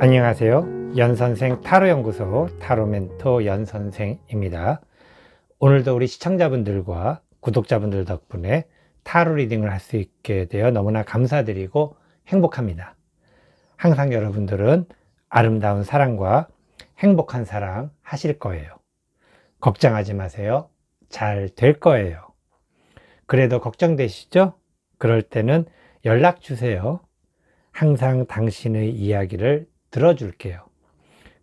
안녕하세요. 연선생 타로연구소 타로멘토 연선생입니다. 오늘도 우리 시청자분들과 구독자분들 덕분에 타로 리딩을 할 수 있게 되어 너무나 감사드리고 행복합니다. 항상 여러분들은 아름다운 사랑과 행복한 사랑 하실 거예요. 걱정하지 마세요. 잘 될 거예요. 그래도 걱정되시죠? 그럴 때는 연락 주세요. 항상 당신의 이야기를 들어줄게요.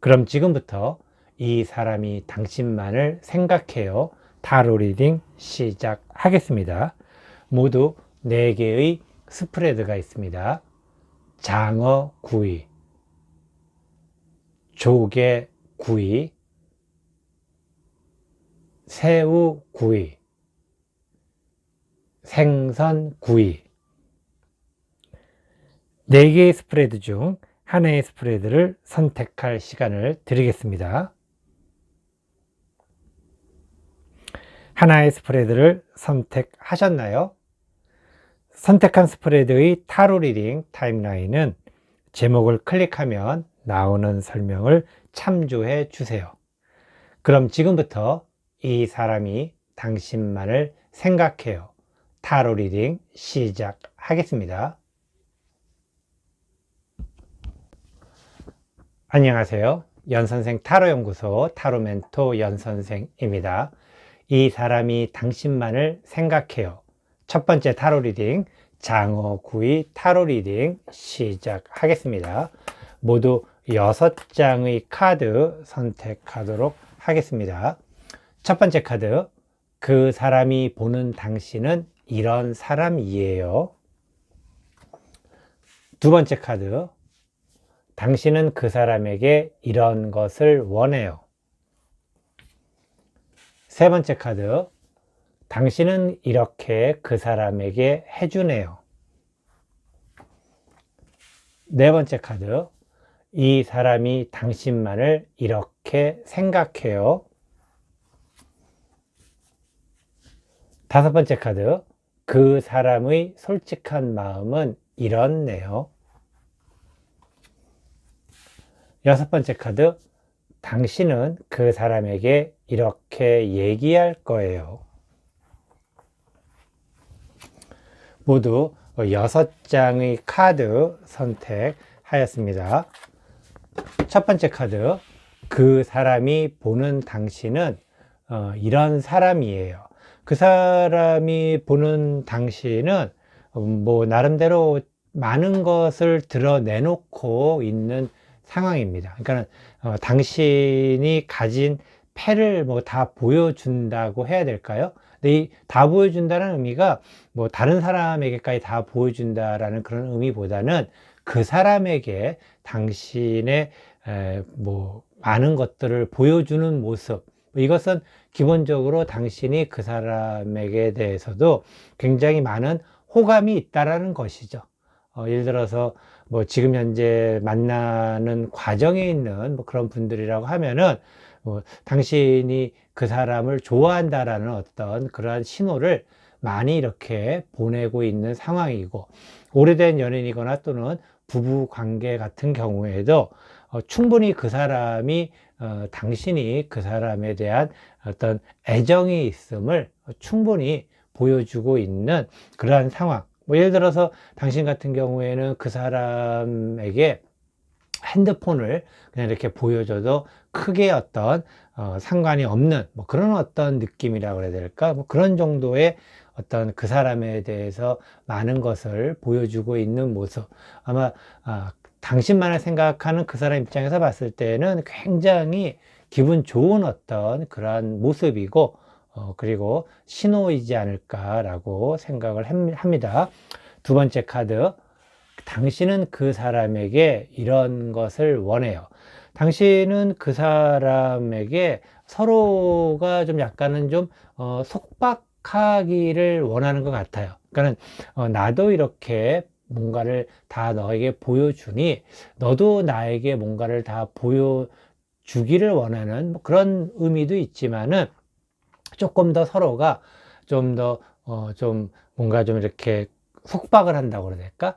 그럼 지금부터 이 사람이 당신만을 생각해요. 타로 리딩 시작하겠습니다. 모두 4개의 스프레드가 있습니다. 장어 구이, 조개 구이, 새우 구이, 생선 구이. 4개의 스프레드 중 하나의 스프레드를 선택할 시간을 드리겠습니다. 하나의 스프레드를 선택하셨나요? 선택한 스프레드의 타로 리딩 타임라인은 제목을 클릭하면 나오는 설명을 참조해 주세요. 그럼 지금부터 이 사람이 당신만을 생각해요. 타로 리딩 시작하겠습니다. 안녕하세요. 연선생 타로연구소 타로멘토 연선생입니다. 이 사람이 당신만을 생각해요. 첫 번째 타로 리딩 장어구이 타로 리딩 시작하겠습니다. 모두 6장의 카드 선택하도록 하겠습니다. 첫 번째 카드, 그 사람이 보는 당신은 이런 사람이에요. 두 번째 카드, 당신은 그 사람에게 이런 것을 원해요. 세 번째 카드, 당신은 이렇게 그 사람에게 해주네요. 네 번째 카드, 이 사람이 당신만을 이렇게 생각해요. 다섯 번째 카드, 그 사람의 솔직한 마음은 이렇네요. 여섯 번째 카드, 당신은 그 사람에게 이렇게 얘기할 거예요. 모두 6장의 카드 선택하였습니다. 첫 번째 카드, 그 사람이 보는 당신은 이런 사람이에요. 그 사람이 보는 당신은 나름대로 많은 것을 드러내놓고 있는 상황입니다. 그러니까 당신이 가진 패를 다 보여준다고 해야 될까요? 근데 이 다 보여준다는 의미가 다른 사람에게까지 다 보여준다라는 그런 의미보다는 그 사람에게 당신의 많은 것들을 보여주는 모습, 이것은 기본적으로 당신이 그 사람에게 대해서도 굉장히 많은 호감이 있다라는 것이죠. 예를 들어서 지금 현재 만나는 과정에 있는 그런 분들이라고 하면은 당신이 그 사람을 좋아한다라는 어떤 그러한 신호를 많이 이렇게 보내고 있는 상황이고, 오래된 연인이거나 또는 부부 관계 같은 경우에도 충분히 그 사람이 당신이 그 사람에 대한 어떤 애정이 있음을 충분히 보여주고 있는 그러한 상황. 예를 들어서 당신 같은 경우에는 그 사람에게 핸드폰을 그냥 이렇게 보여줘도 크게 어떤 상관이 없는 그런 어떤 느낌이라고 해야 될까? 그런 정도의 어떤 그 사람에 대해서 많은 것을 보여주고 있는 모습. 아마 당신만을 생각하는 그 사람 입장에서 봤을 때는 굉장히 기분 좋은 어떤 그러한 모습이고, 그리고 신호이지 않을까라고 생각을 합니다. 두 번째 카드, 당신은 그 사람에게 이런 것을 원해요. 당신은 그 사람에게 서로가 좀 약간은 좀 속박하기를 원하는 것 같아요. 그러니까 나도 이렇게 뭔가를 다 너에게 보여주니 너도 나에게 뭔가를 다 보여주기를 원하는 그런 의미도 있지만은, 조금 더 서로가 좀 더 좀 뭔가 좀 이렇게 속박을 한다고 그래야 될까?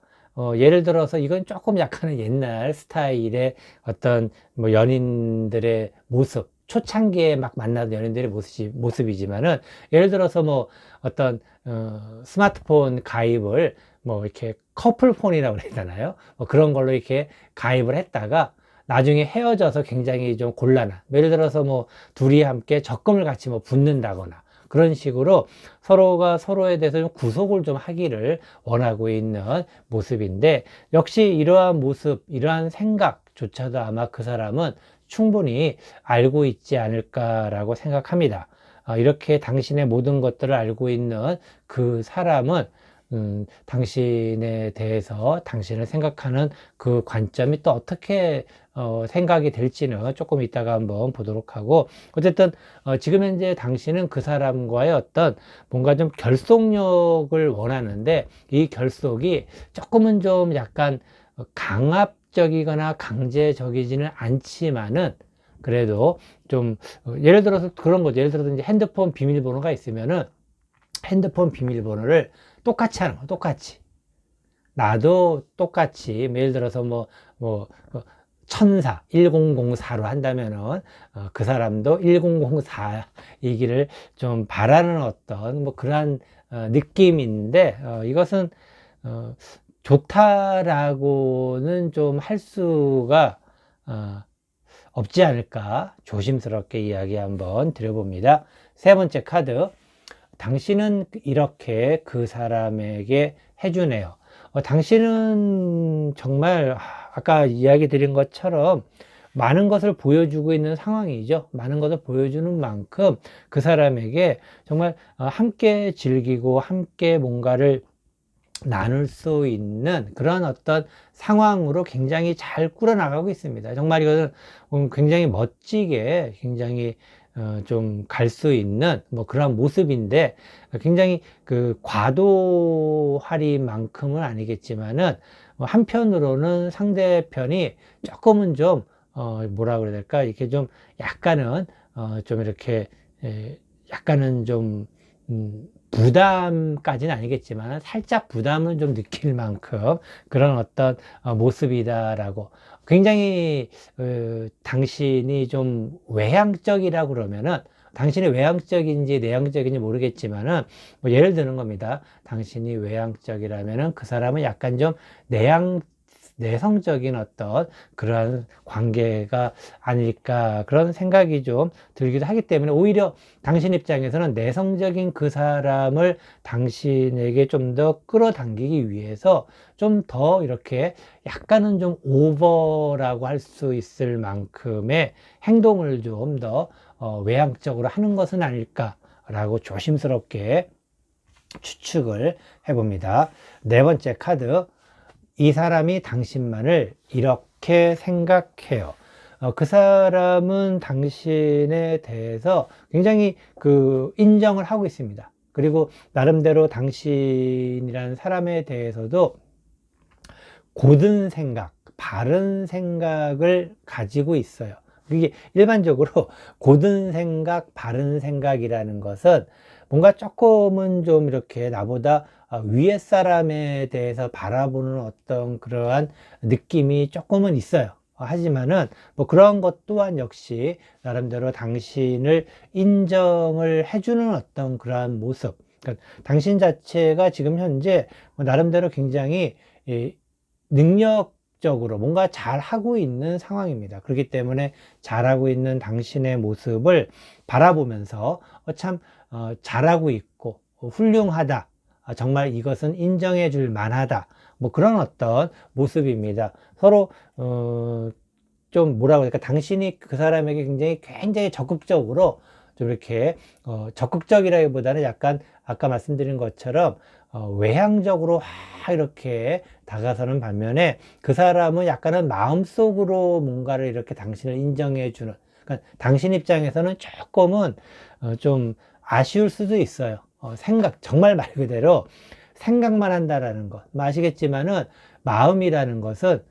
예를 들어서 이건 조금 약간은 옛날 스타일의 어떤 뭐 연인들의 모습, 초창기에 막 만나던 연인들의 모습이지만은, 예를 들어서 뭐 어떤 스마트폰 가입을 뭐 이렇게 커플폰이라고 그래야 되나요? 뭐 그런 걸로 이렇게 가입을 했다가 나중에 헤어져서 굉장히 좀 곤란한, 예를 들어서 뭐 둘이 함께 적금을 같이 뭐 붓는다거나 그런 식으로 서로가 서로에 대해서 좀 구속을 좀 하기를 원하고 있는 모습인데, 역시 이러한 모습, 이러한 생각조차도 아마 그 사람은 충분히 알고 있지 않을까라고 생각합니다. 이렇게 당신의 모든 것들을 알고 있는 그 사람은 당신에 대해서, 당신을 생각하는 그 관점이 또 어떻게 생각이 될지는 조금 이따가 한번 보도록 하고, 어쨌든 지금 현재 당신은 그 사람과의 어떤 뭔가 좀 결속력을 원하는데, 이 결속이 조금은 좀 약간 강압적이거나 강제적이지는 않지만은, 그래도 좀 예를 들어서 그런 거죠. 예를 들어서 이제 핸드폰 비밀번호가 있으면은 핸드폰 비밀번호를 똑같이 하는 거, 똑같이. 나도 똑같이, 예를 들어서 뭐, 1004로 한다면은, 그 사람도 1004이기를 좀 바라는 어떤, 뭐, 그러한, 느낌인데, 이것은, 좋다라고는 좀 할 수가, 없지 않을까, 조심스럽게 이야기 한번 드려봅니다. 세 번째 카드. 당신은 이렇게 그 사람에게 해주네요. 당신은 정말 아까 이야기 드린 것처럼 많은 것을 보여주고 있는 상황이죠. 많은 것을 보여주는 만큼 그 사람에게 정말 함께 즐기고 함께 뭔가를 나눌 수 있는 그런 어떤 상황으로 굉장히 잘 꾸려나가고 있습니다. 정말 이것은 굉장히 멋지게, 굉장히 좀 갈 수 있는 뭐 그런 모습인데, 굉장히 그 과도하리만큼은 아니겠지만은, 한편으로는 상대편이 조금은 좀 뭐라 그래야 될까, 이렇게 좀 약간은 좀 이렇게 약간은 좀 부담까지는 아니겠지만 살짝 부담은 좀 느낄 만큼 그런 어떤 모습이다라고. 굉장히 당신이 좀 외향적이라고 그러면은, 당신이 외향적인지 내향적인지 모르겠지만은, 뭐 예를 드는 겁니다. 당신이 외향적이라면은 그 사람은 약간 좀 내성적인 어떤 그런 관계가 아닐까, 그런 생각이 좀 들기도 하기 때문에, 오히려 당신 입장에서는 내성적인 그 사람을 당신에게 좀 더 끌어당기기 위해서 좀 더 이렇게 약간은 좀 오버라고 할 수 있을 만큼의 행동을 좀 더 외향적으로 하는 것은 아닐까라고 조심스럽게 추측을 해봅니다. 네 번째 카드. 이 사람이 당신만을 이렇게 생각해요. 그 사람은 당신에 대해서 굉장히 그 인정을 하고 있습니다. 그리고 나름대로 당신이라는 사람에 대해서도 고든 생각, 바른 생각을 가지고 있어요. 이게 일반적으로 고든 생각, 바른 생각이라는 것은 뭔가 조금은 좀 이렇게 나보다 위에 사람에 대해서 바라보는 어떤 그러한 느낌이 조금은 있어요. 하지만은 뭐 그런 것 또한 역시 나름대로 당신을 인정을 해주는 어떤 그러한 모습. 그러니까 당신 자체가 지금 현재 나름대로 굉장히 능력적으로 뭔가 잘하고 있는 상황입니다. 그렇기 때문에 잘하고 있는 당신의 모습을 바라보면서 참 잘하고 있고 훌륭하다, 정말 이것은 인정해 줄 만하다, 뭐 그런 어떤 모습입니다. 서로 좀 뭐라고 할까, 당신이 그 사람에게 굉장히 적극적으로 좀 이렇게 적극적이라기보다는 약간 아까 말씀드린 것처럼 외향적으로 이렇게 다가서는 반면에, 그 사람은 약간은 마음속으로 뭔가를 이렇게 당신을 인정해 주는, 그러니까 당신 입장에서는 조금은 좀 아쉬울 수도 있어요. 정말 말 그대로 생각만 한다라는 것. 아시겠지만은 마음이라는 것은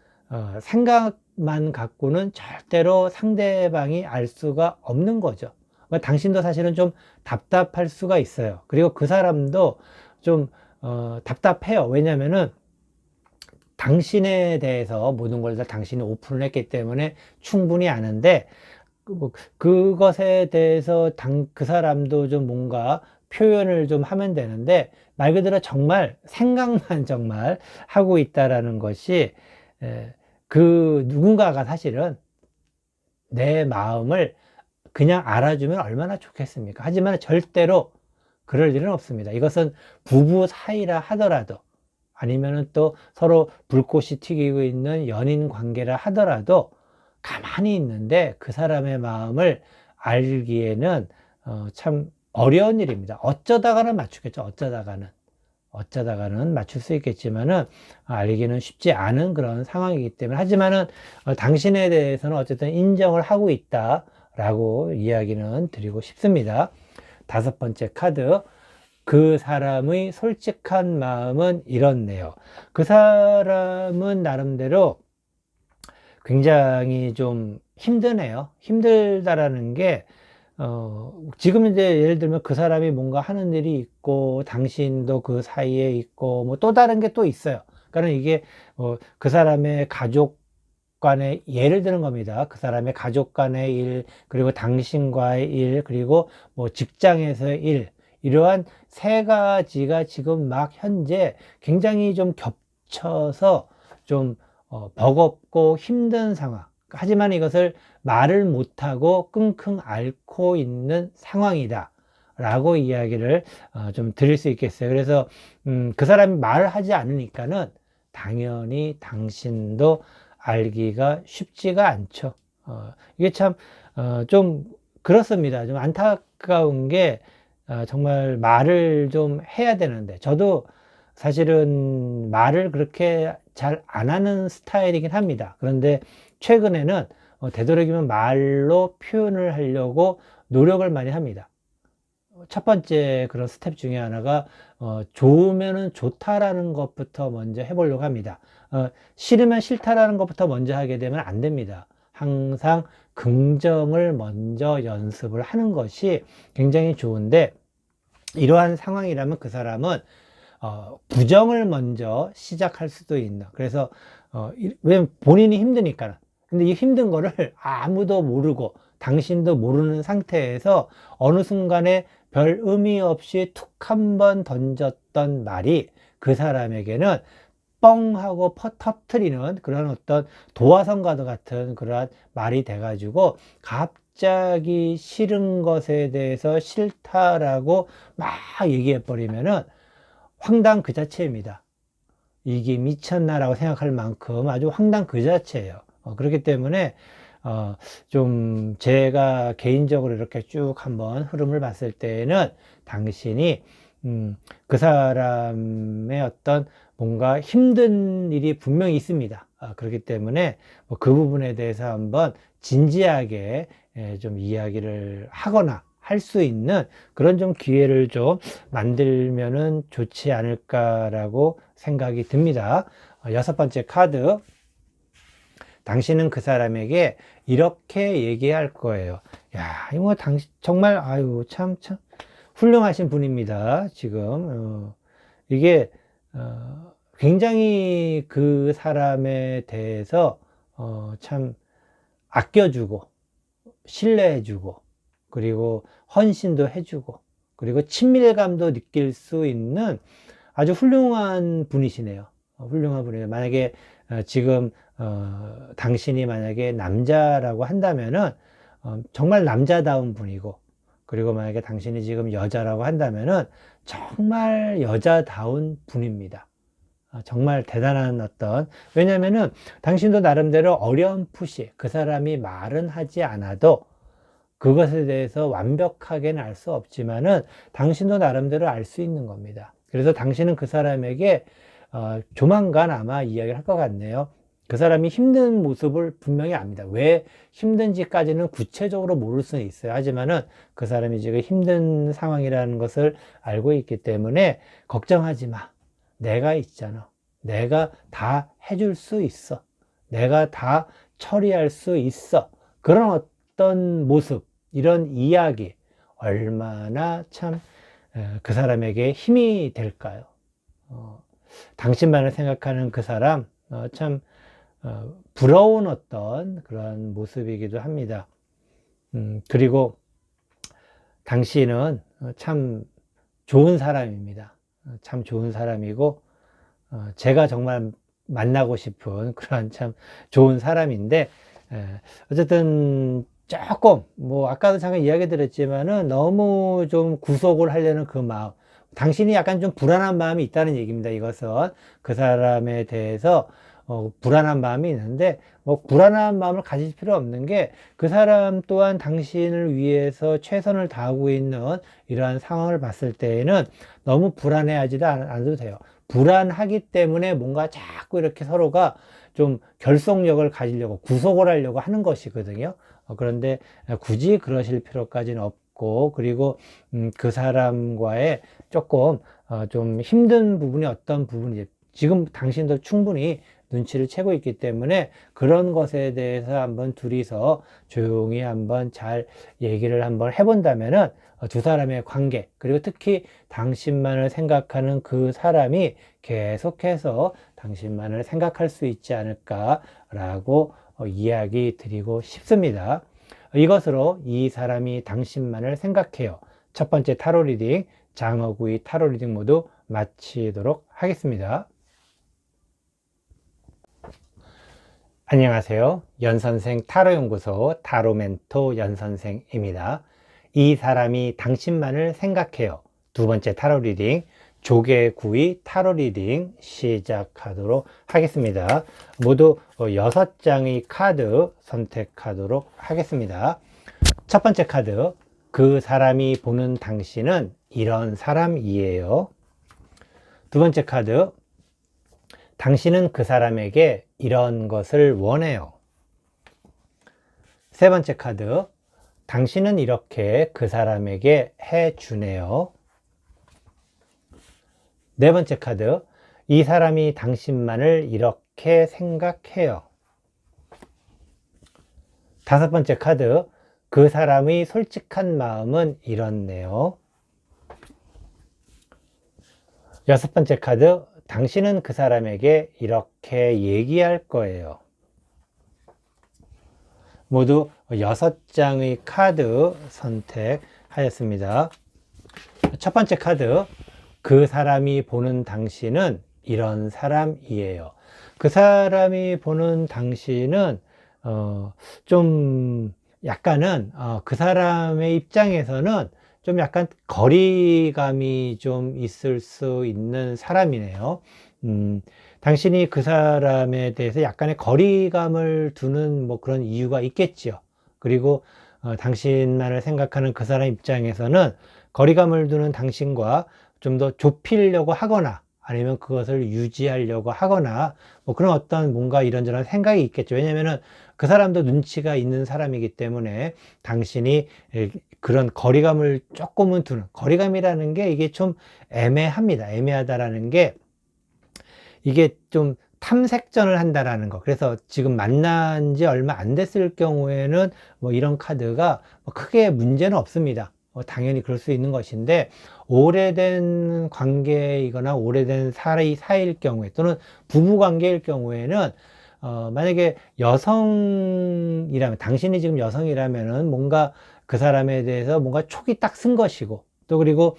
생각만 갖고는 절대로 상대방이 알 수가 없는 거죠. 그러니까 당신도 사실은 좀 답답할 수가 있어요. 그리고 그 사람도 좀 답답해요. 왜냐면은 당신에 대해서 모든 걸 다 당신이 오픈을 했기 때문에 충분히 아는데, 그것에 대해서 그 사람도 좀 뭔가 표현을 좀 하면 되는데, 말 그대로 정말 생각만 정말 하고 있다라는 것이, 그 누군가가 사실은 내 마음을 그냥 알아주면 얼마나 좋겠습니까? 하지만 절대로 그럴 일은 없습니다. 이것은 부부 사이라 하더라도, 아니면은 또 서로 불꽃이 튀기고 있는 연인 관계라 하더라도 가만히 있는데 그 사람의 마음을 알기에는 참 어려운 일입니다. 어쩌다가는 맞추겠죠. 어쩌다가는 맞출 수 있겠지만은 알기는 쉽지 않은 그런 상황이기 때문에, 하지만은 당신에 대해서는 어쨌든 인정을 하고 있다라고 이야기는 드리고 싶습니다. 5번째 카드, 그 사람의 솔직한 마음은 이렇네요. 그 사람은 나름대로 굉장히 좀 힘드네요. 힘들다라는 게, 지금 이제 예를 들면 그 사람이 뭔가 하는 일이 있고, 당신도 그 사이에 있고, 뭐 또 다른 게 또 있어요. 그러니까 이게, 그 사람의 가족 간의, 예를 드는 겁니다. 그 사람의 가족 간의 일, 그리고 당신과의 일, 그리고 뭐 직장에서의 일, 이러한 세 가지가 지금 막 현재 굉장히 좀 겹쳐서 좀 버겁고 힘든 상황. 하지만 이것을 말을 못하고 끙끙 앓고 있는 상황이다 라고 이야기를 좀 드릴 수 있겠어요. 그래서 그 사람이 말을 하지 않으니까는 당연히 당신도 알기가 쉽지가 않죠. 이게 참 좀 그렇습니다. 좀 안타까운 게, 정말 말을 좀 해야 되는데, 저도 사실은 말을 그렇게 잘 안 하는 스타일이긴 합니다. 그런데 최근에는 되도록이면 말로 표현을 하려고 노력을 많이 합니다. 첫 번째 그런 스텝 중에 하나가, 좋으면은 좋다라는 것부터 먼저 해보려고 합니다. 싫으면 싫다라는 것부터 먼저 하게 되면 안 됩니다. 항상 긍정을 먼저 연습을 하는 것이 굉장히 좋은데, 이러한 상황이라면 그 사람은 부정을 먼저 시작할 수도 있나. 그래서 왜냐면 본인이 힘드니까. 근데 이 힘든 거를 아무도 모르고 당신도 모르는 상태에서 어느 순간에 별 의미 없이 툭 한 번 던졌던 말이 그 사람에게는 뻥 하고 터트리는 그런 어떤 도화선과도 같은 그러한 말이 돼가지고, 갑자기 싫은 것에 대해서 싫다라고 막 얘기해 버리면은 황당 그 자체입니다. 이게 미쳤나라고 생각할 만큼 아주 황당 그 자체예요. 그렇기 때문에 좀 제가 개인적으로 이렇게 쭉 한번 흐름을 봤을 때에는, 당신이 그 사람의 어떤 뭔가 힘든 일이 분명히 있습니다. 그렇기 때문에 그 부분에 대해서 한번 진지하게 좀 이야기를 하거나 할 수 있는 그런 좀 기회를 좀 만들면은 좋지 않을까라고 생각이 듭니다. 6번째 카드, 당신은 그 사람에게 이렇게 얘기할 거예요. 야, 이거 당신 정말 아유 참 훌륭하신 분입니다. 지금 이게 굉장히 그 사람에 대해서 참 아껴주고 신뢰해주고, 그리고 헌신도 해주고, 그리고 친밀감도 느낄 수 있는 아주 훌륭한 분이시네요. 훌륭한 분이에요. 만약에 지금 당신이 만약에 남자라고 한다면은 정말 남자다운 분이고, 그리고 만약에 당신이 지금 여자라고 한다면은 정말 여자다운 분입니다. 정말 대단한 어떤, 왜냐면은 당신도 나름대로 어렴풋이 그 사람이 말은 하지 않아도 그것에 대해서 완벽하게는 알 수 없지만은 당신도 나름대로 알 수 있는 겁니다. 그래서 당신은 그 사람에게 조만간 아마 이야기를 할 것 같네요. 그 사람이 힘든 모습을 분명히 압니다. 왜 힘든지까지는 구체적으로 모를 수는 있어요. 하지만은 그 사람이 지금 힘든 상황이라는 것을 알고 있기 때문에, 걱정하지 마. 내가 있잖아. 내가 다 해줄 수 있어. 내가 다 처리할 수 있어. 그런 어떤 모습, 이런 이야기, 얼마나 참 그 사람에게 힘이 될까요? 당신만을 생각하는 그 사람, 참 부러운 어떤 그런 모습이기도 합니다. 그리고 당신은 참 좋은 사람입니다. 참 좋은 사람이고, 제가 정말 만나고 싶은 그런 참 좋은 사람인데, 어쨌든 조금, 뭐, 아까도 잠깐 이야기 드렸지만은 너무 좀 구속을 하려는 그 마음, 당신이 약간 좀 불안한 마음이 있다는 얘기입니다. 이것은 그 사람에 대해서 불안한 마음이 있는데, 뭐 불안한 마음을 가질 필요 없는 게, 그 사람 또한 당신을 위해서 최선을 다하고 있는 이러한 상황을 봤을 때에는 너무 불안해하지도 않아도 돼요. 불안하기 때문에 뭔가 자꾸 이렇게 서로가 좀 결속력을 가지려고 구속을 하려고 하는 것이거든요. 그런데 굳이 그러실 필요까지는 없고, 그리고 그 사람과의 조금 좀 힘든 부분이 어떤 부분이, 지금 당신도 충분히 눈치를 채고 있기 때문에 그런 것에 대해서 한번 둘이서 조용히 한번 잘 얘기를 한번 해본다면은 두 사람의 관계, 그리고 특히 당신만을 생각하는 그 사람이 계속해서 당신만을 생각할 수 있지 않을까라고 이야기 드리고 싶습니다. 이것으로 이 사람이 당신만을 생각해요. 첫 번째 타로 리딩, 장어구이 타로 리딩 모두 마치도록 하겠습니다. 안녕하세요. 연선생 타로연구소 타로멘토 연선생입니다. 이 사람이 당신만을 생각해요. 두 번째 타로 리딩, 조개구이 타로 리딩 시작하도록 하겠습니다. 모두 6장의 카드 선택하도록 하겠습니다. 첫 번째 카드, 그 사람이 보는 당신은 이런 사람이에요. 두 번째 카드, 당신은 그 사람에게 이런 것을 원해요. 세 번째 카드, 당신은 이렇게 그 사람에게 해주네요. 네 번째 카드, 이 사람이 당신만을 이렇게 생각해요. 다섯 번째 카드, 그 사람의 솔직한 마음은 이렇네요. 여섯 번째 카드, 당신은 그 사람에게 이렇게 얘기할 거예요. 모두 6장의 카드 선택하였습니다. 첫 번째 카드, 그 사람이 보는 당신은 이런 사람이에요. 그 사람이 보는 당신은 좀 약간은 그 사람의 입장에서는 좀 약간 거리감이 좀 있을 수 있는 사람이네요. 당신이 그 사람에 대해서 약간의 거리감을 두는 뭐 그런 이유가 있겠지요. 그리고 당신만을 생각하는 그 사람 입장에서는 거리감을 두는 당신과 좀 더 좁히려고 하거나 아니면 그것을 유지하려고 하거나 뭐 그런 어떤 뭔가 이런저런 생각이 있겠죠. 왜냐면은 그 사람도 눈치가 있는 사람이기 때문에 당신이 그런 거리감을 조금은 두는, 거리감이라는 게 이게 좀 애매합니다. 애매하다라는 게 이게 좀 탐색전을 한다라는 거. 그래서 지금 만난 지 얼마 안 됐을 경우에는 뭐 이런 카드가 뭐 크게 문제는 없습니다. 당연히 그럴 수 있는 것인데, 오래된 관계이거나 오래된 사이일 경우에 또는 부부 관계일 경우에는 만약에 여성이라면, 당신이 지금 여성이라면은 뭔가 그 사람에 대해서 뭔가 촉이 딱 쓴 것이고, 또 그리고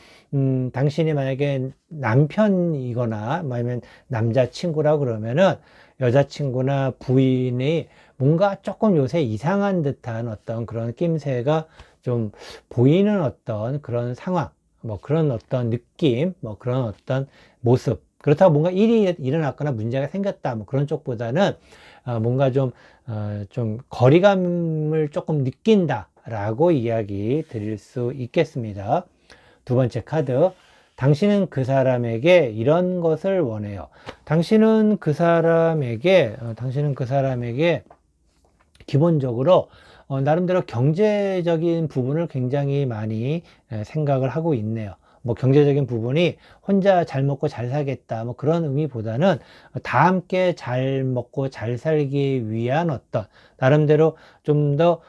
당신이 만약에 남편이거나 아니면 남자친구라 그러면은 여자친구나 부인이 뭔가 조금 요새 이상한 듯한 어떤 그런 낌새가 좀 보이는 어떤 그런 상황, 뭐 그런 어떤 느낌, 뭐 그런 어떤 모습, 그렇다고 뭔가 일이 일어났거나 문제가 생겼다, 뭐 그런 쪽보다는 뭔가 좀 거리감을 조금 느낀다라고 이야기 드릴 수 있겠습니다. 두 번째 카드, 당신은 그 사람에게 이런 것을 원해요. 당신은 그 사람에게 기본적으로 나름대로 경제적인 부분을 굉장히 많이 생각을 하고 있네요. 뭐 경제적인 부분이 혼자 잘 먹고 잘 살겠다, 뭐 그런 의미보다는 다 함께 잘 먹고 잘 살기 위한 어떤 나름대로 좀 더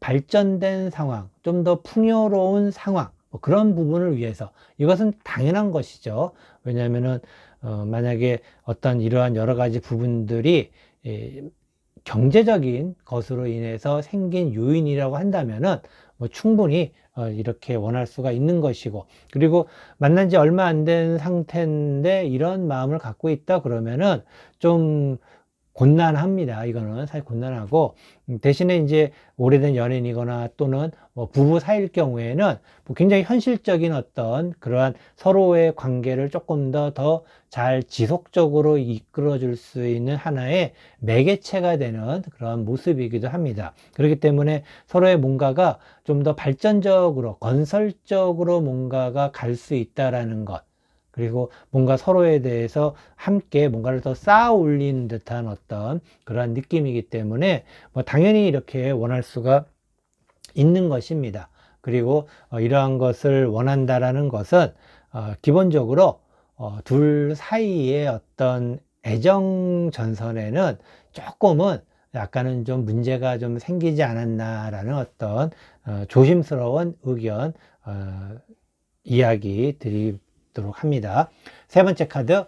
발전된 상황, 좀 더 풍요로운 상황, 뭐 그런 부분을 위해서, 이것은 당연한 것이죠. 왜냐하면은 만약에 어떤 이러한 여러 가지 부분들이 경제적인 것으로 인해서 생긴 요인이라고 한다면은 뭐 충분히 이렇게 원할 수가 있는 것이고, 그리고 만난 지 얼마 안 된 상태인데 이런 마음을 갖고 있다 그러면은 좀 곤란합니다. 이거는 사실 곤란하고, 대신에 이제 오래된 연인이거나 또는 뭐 부부 사이일 경우에는 뭐 굉장히 현실적인 어떤 그러한 서로의 관계를 조금 더 잘 지속적으로 이끌어 줄 수 있는 하나의 매개체가 되는 그런 모습이기도 합니다. 그렇기 때문에 서로의 뭔가가 좀 더 발전적으로 건설적으로 뭔가가 갈 수 있다라는 것, 그리고 뭔가 서로에 대해서 함께 뭔가를 더 쌓아 올리는 듯한 어떤 그러한 느낌이기 때문에 뭐 당연히 이렇게 원할 수가 있는 것입니다. 그리고 이러한 것을 원한다라는 것은 기본적으로 둘 사이의 어떤 애정 전선에는 조금은 약간은 좀 문제가 좀 생기지 않았나라는 어떤 조심스러운 의견 이야기 드리도록 합니다. 세 번째 카드,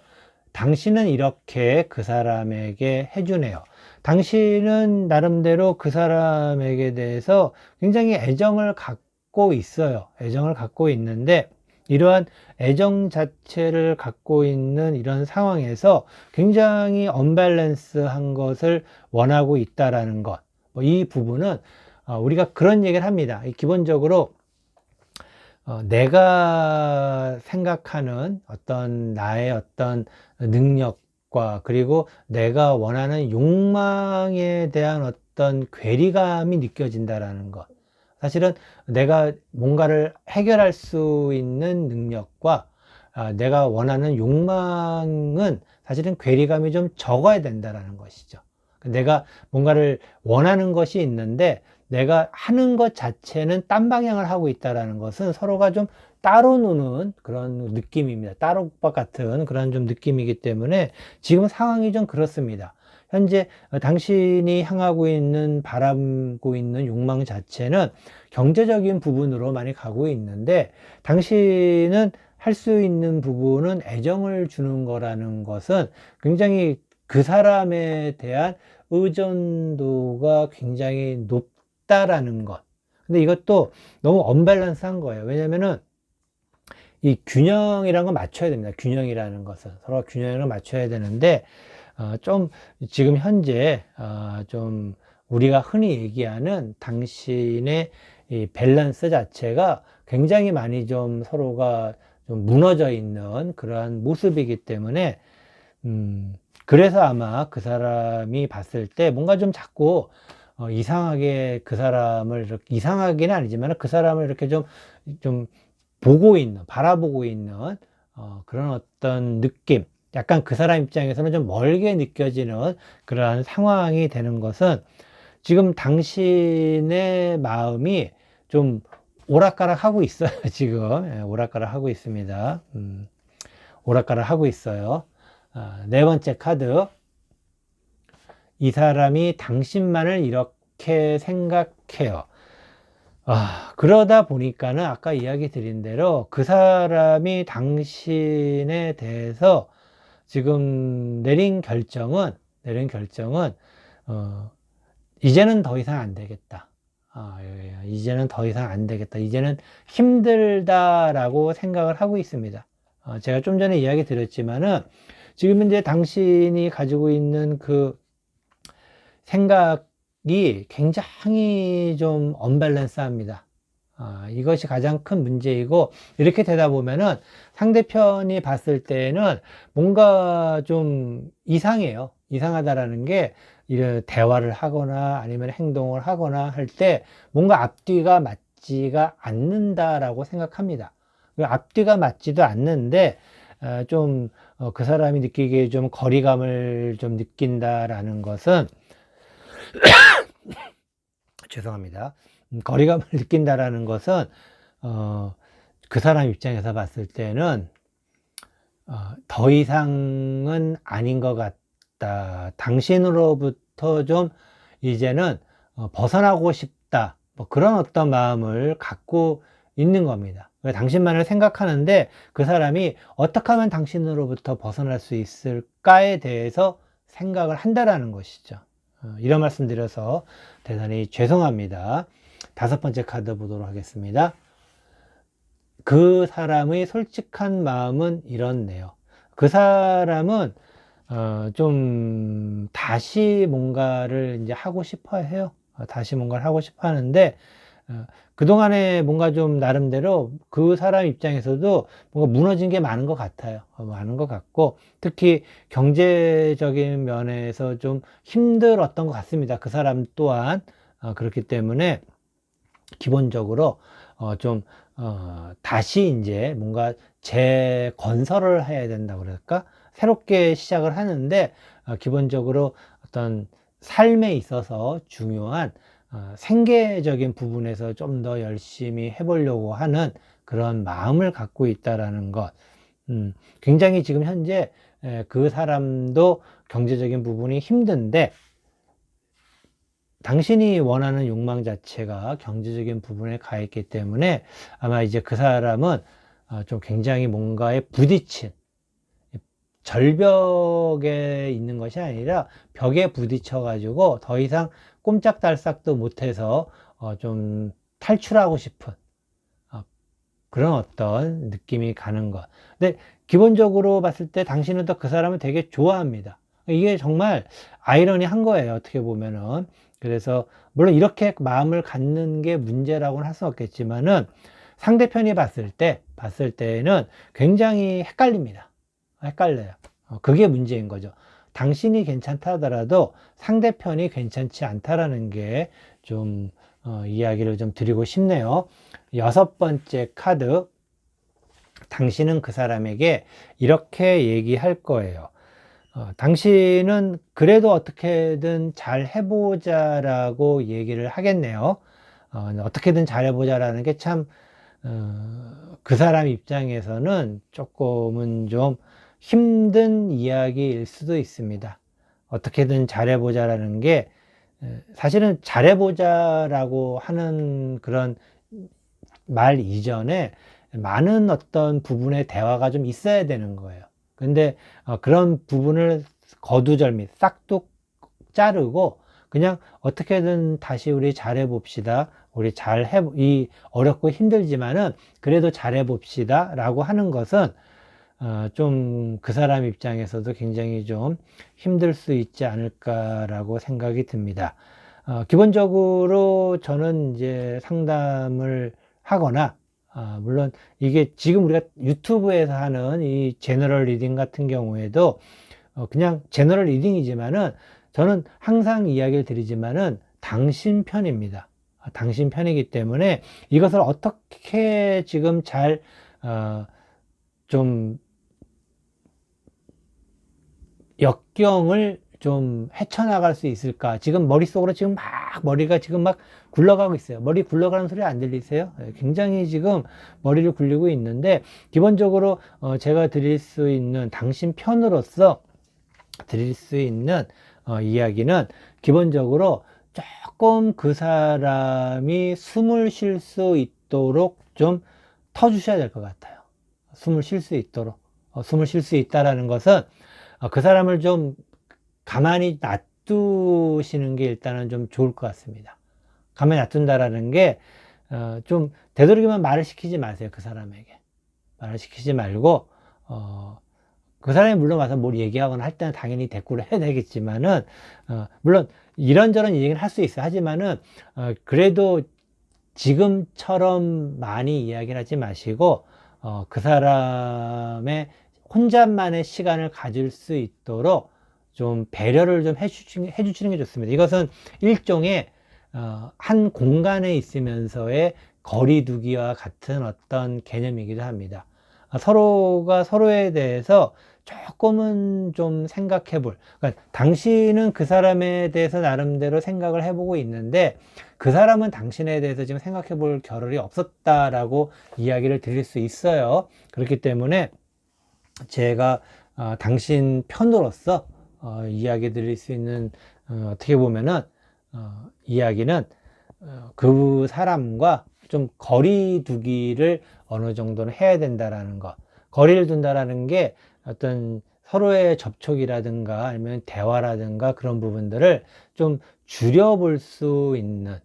당신은 이렇게 그 사람에게 해주네요. 당신은 나름대로 그 사람에게 대해서 굉장히 애정을 갖고 있어요. 애정을 갖고 있는데, 이러한 애정 자체를 갖고 있는 이런 상황에서 굉장히 언밸런스한 것을 원하고 있다라는 것. 이 부분은 우리가 그런 얘기를 합니다. 기본적으로 내가 생각하는 어떤 나의 어떤 능력과, 그리고 내가 원하는 욕망에 대한 어떤 괴리감이 느껴진다라는 것. 사실은 내가 뭔가를 해결할 수 있는 능력과 내가 원하는 욕망은 사실은 괴리감이 좀 적어야 된다라는 것이죠. 내가 뭔가를 원하는 것이 있는데 내가 하는 것 자체는 딴 방향을 하고 있다라는 것은 서로가 좀 따로 노는 그런 느낌입니다. 따로 국밥 같은 그런 좀 느낌이기 때문에 지금 상황이 좀 그렇습니다. 현재 당신이 향하고 있는, 바라고 있는 욕망 자체는 경제적인 부분으로 많이 가고 있는데, 당신은 할 수 있는 부분은 애정을 주는 거라는 것은 굉장히 그 사람에 대한 의존도가 굉장히 높다라는 것. 근데 이것도 너무 언밸런스한 거예요. 왜냐면은 이 균형이라는 걸 맞춰야 됩니다. 균형이라는 것은 서로 균형을 맞춰야 되는데, 좀 지금 현재 좀 우리가 흔히 얘기하는 당신의 이 밸런스 자체가 굉장히 많이 좀 서로가 좀 무너져 있는 그러한 모습이기 때문에, 그래서 아마 그 사람이 봤을 때 뭔가 좀 자꾸 이상하게 그 사람을 이렇게, 이상하게는 아니지만 그 사람을 이렇게 좀 보고 있는, 바라보고 있는 그런 어떤 느낌, 약간 그 사람 입장에서는 좀 멀게 느껴지는 그러한 상황이 되는 것은, 지금 당신의 마음이 좀 오락가락 하고 있어요. 지금 오락가락 하고 있습니다. 오락가락 하고 있어요. 네 번째 카드, 이 사람이 당신만을 이렇게 생각해요. 그러다 보니까는 아까 이야기 드린 대로 그 사람이 당신에 대해서 지금 내린 결정은, 이제는 더 이상 안 되겠다. 이제는 더 이상 안 되겠다. 이제는 힘들다라고 생각을 하고 있습니다. 제가 좀 전에 이야기 드렸지만은 지금 이제 당신이 가지고 있는 그 생각이 굉장히 좀 언밸런스합니다. 이것이 가장 큰 문제이고, 이렇게 되다 보면은 상대편이 봤을 때는 뭔가 좀 이상해요. 이상하다라는 게, 이런 대화를 하거나 아니면 행동을 하거나 할 때 뭔가 앞뒤가 맞지가 않는다라고 생각합니다. 앞뒤가 맞지도 않는데 좀 그 사람이 느끼기에 좀 거리감을 좀 느낀다라는 것은, 죄송합니다. 거리감을 느낀다라는 것은 그 사람 입장에서 봤을 때는 더 이상은 아닌 것 같다. 당신으로부터 좀 이제는 벗어나고 싶다. 뭐 그런 어떤 마음을 갖고 있는 겁니다. 당신만을 생각하는데 그 사람이 어떻게 하면 당신으로부터 벗어날 수 있을까에 대해서 생각을 한다라는 것이죠. 이런 말씀 드려서 대단히 죄송합니다. 5번째 카드 보도록 하겠습니다. 그 사람의 솔직한 마음은 이렇네요. 그 사람은 좀 다시 뭔가를 이제 하고 싶어 해요. 다시 뭔가를 하고 싶어 하는데 그동안에 뭔가 좀 나름대로 그 사람 입장에서도 뭔가 무너진 게 많은 것 같아요. 많은 것 같고 특히 경제적인 면에서 좀 힘들었던 것 같습니다. 그 사람 또한 그렇기 때문에 기본적으로 다시 이제 뭔가 재건설을 해야 된다 그럴까? 새롭게 시작을 하는데 기본적으로 어떤 삶에 있어서 중요한 생계적인 부분에서 좀 더 열심히 해보려고 하는 그런 마음을 갖고 있다라는 것. 굉장히 지금 현재 그 사람도 경제적인 부분이 힘든데 당신이 원하는 욕망 자체가 경제적인 부분에 가 있기 때문에 아마 이제 그 사람은 좀 굉장히 뭔가에 부딪힌 절벽에 있는 것이 아니라 벽에 부딪혀 가지고 더 이상 꼼짝달싹도 못해서 좀 탈출하고 싶은 그런 어떤 느낌이 가는 것. 근데 기본적으로 봤을 때 당신은 또 그 사람을 되게 좋아합니다. 이게 정말 아이러니한 거예요, 어떻게 보면은. 그래서 물론 이렇게 마음을 갖는 게 문제라고는 할 수 없겠지만은 상대편이 봤을 때는 굉장히 헷갈립니다. 헷갈려요. 그게 문제인 거죠. 당신이 괜찮다 하더라도 상대편이 괜찮지 않다라는 게 좀 이야기를 좀 드리고 싶네요. 6번째 카드. 당신은 그 사람에게 이렇게 얘기할 거예요. 당신은 그래도 어떻게든 잘 해보자라고 얘기를 하겠네요. 어떻게든 잘 해보자라는 게 참, 그 사람 입장에서는 조금은 좀 힘든 이야기일 수도 있습니다. 어떻게든 잘해보자라는 게 사실은 잘해보자라고 하는 그런 말 이전에 많은 어떤 부분의 대화가 좀 있어야 되는 거예요. 근데 그런 부분을 거두절미 싹둑 자르고 그냥 어떻게든 다시 우리 잘해 봅시다. 우리 이 어렵고 힘들지만은 그래도 잘해 봅시다 라고 하는 것은 좀 그 사람 입장에서도 굉장히 좀 힘들 수 있지 않을까라고 생각이 듭니다. 기본적으로 저는 이제 상담을 하거나 물론 이게 지금 우리가 유튜브에서 하는 이 제너럴 리딩 같은 경우에도 그냥 제너럴 리딩이지만은 저는 항상 이야기를 드리지만은 당신 편입니다. 당신 편이기 때문에 이것을 어떻게 지금 좀 역경을 좀 헤쳐나갈 수 있을까? 지금 머릿속으로 지금 머리가 지금 막 굴러가고 있어요. 머리 굴러가는 소리 안 들리세요? 굉장히 지금 머리를 굴리고 있는데, 기본적으로 제가 드릴 수 있는 당신 편으로서 드릴 수 있는 이야기는 기본적으로 조금 그 사람이 숨을 쉴 수 있도록 좀 터주셔야 될 것 같아요. 숨을 쉴 수 있도록. 숨을 쉴 수 있다라는 것은 그 사람을 좀 가만히 놔두시는 게 일단은 좀 좋을 것 같습니다. 가만히 놔둔다라는 게, 좀 되도록이면 말을 시키지 마세요. 그 사람에게. 말을 시키지 말고, 그 사람이 물론 와서 뭘 얘기하거나 할 때는 당연히 대꾸를 해야 되겠지만은, 물론 이런저런 얘기를 할 수 있어요. 하지만은, 그래도 지금처럼 많이 이야기를 하지 마시고, 그 사람의 혼자만의 시간을 가질 수 있도록 좀 배려를 좀 해주시는 게 좋습니다. 이것은 일종의 한 공간에 있으면서의 거리두기와 같은 어떤 개념이기도 합니다. 서로가 서로에 대해서 조금은 좀 생각해 그러니까 당신은 그 사람에 대해서 나름대로 생각을 해보고 있는데 그 사람은 당신에 대해서 지금 생각해 볼 겨를이 없었다라고 이야기를 드릴 수 있어요. 그렇기 때문에 제가 당신 편으로서 이야기 드릴 수 있는 어떻게 보면은 이야기는 그 사람과 좀 거리 두기를 어느 정도는 해야 된다라는 거. 거리를 둔다라는 게 어떤 서로의 접촉이라든가 아니면 대화라든가 그런 부분들을 좀 줄여볼 수 있는,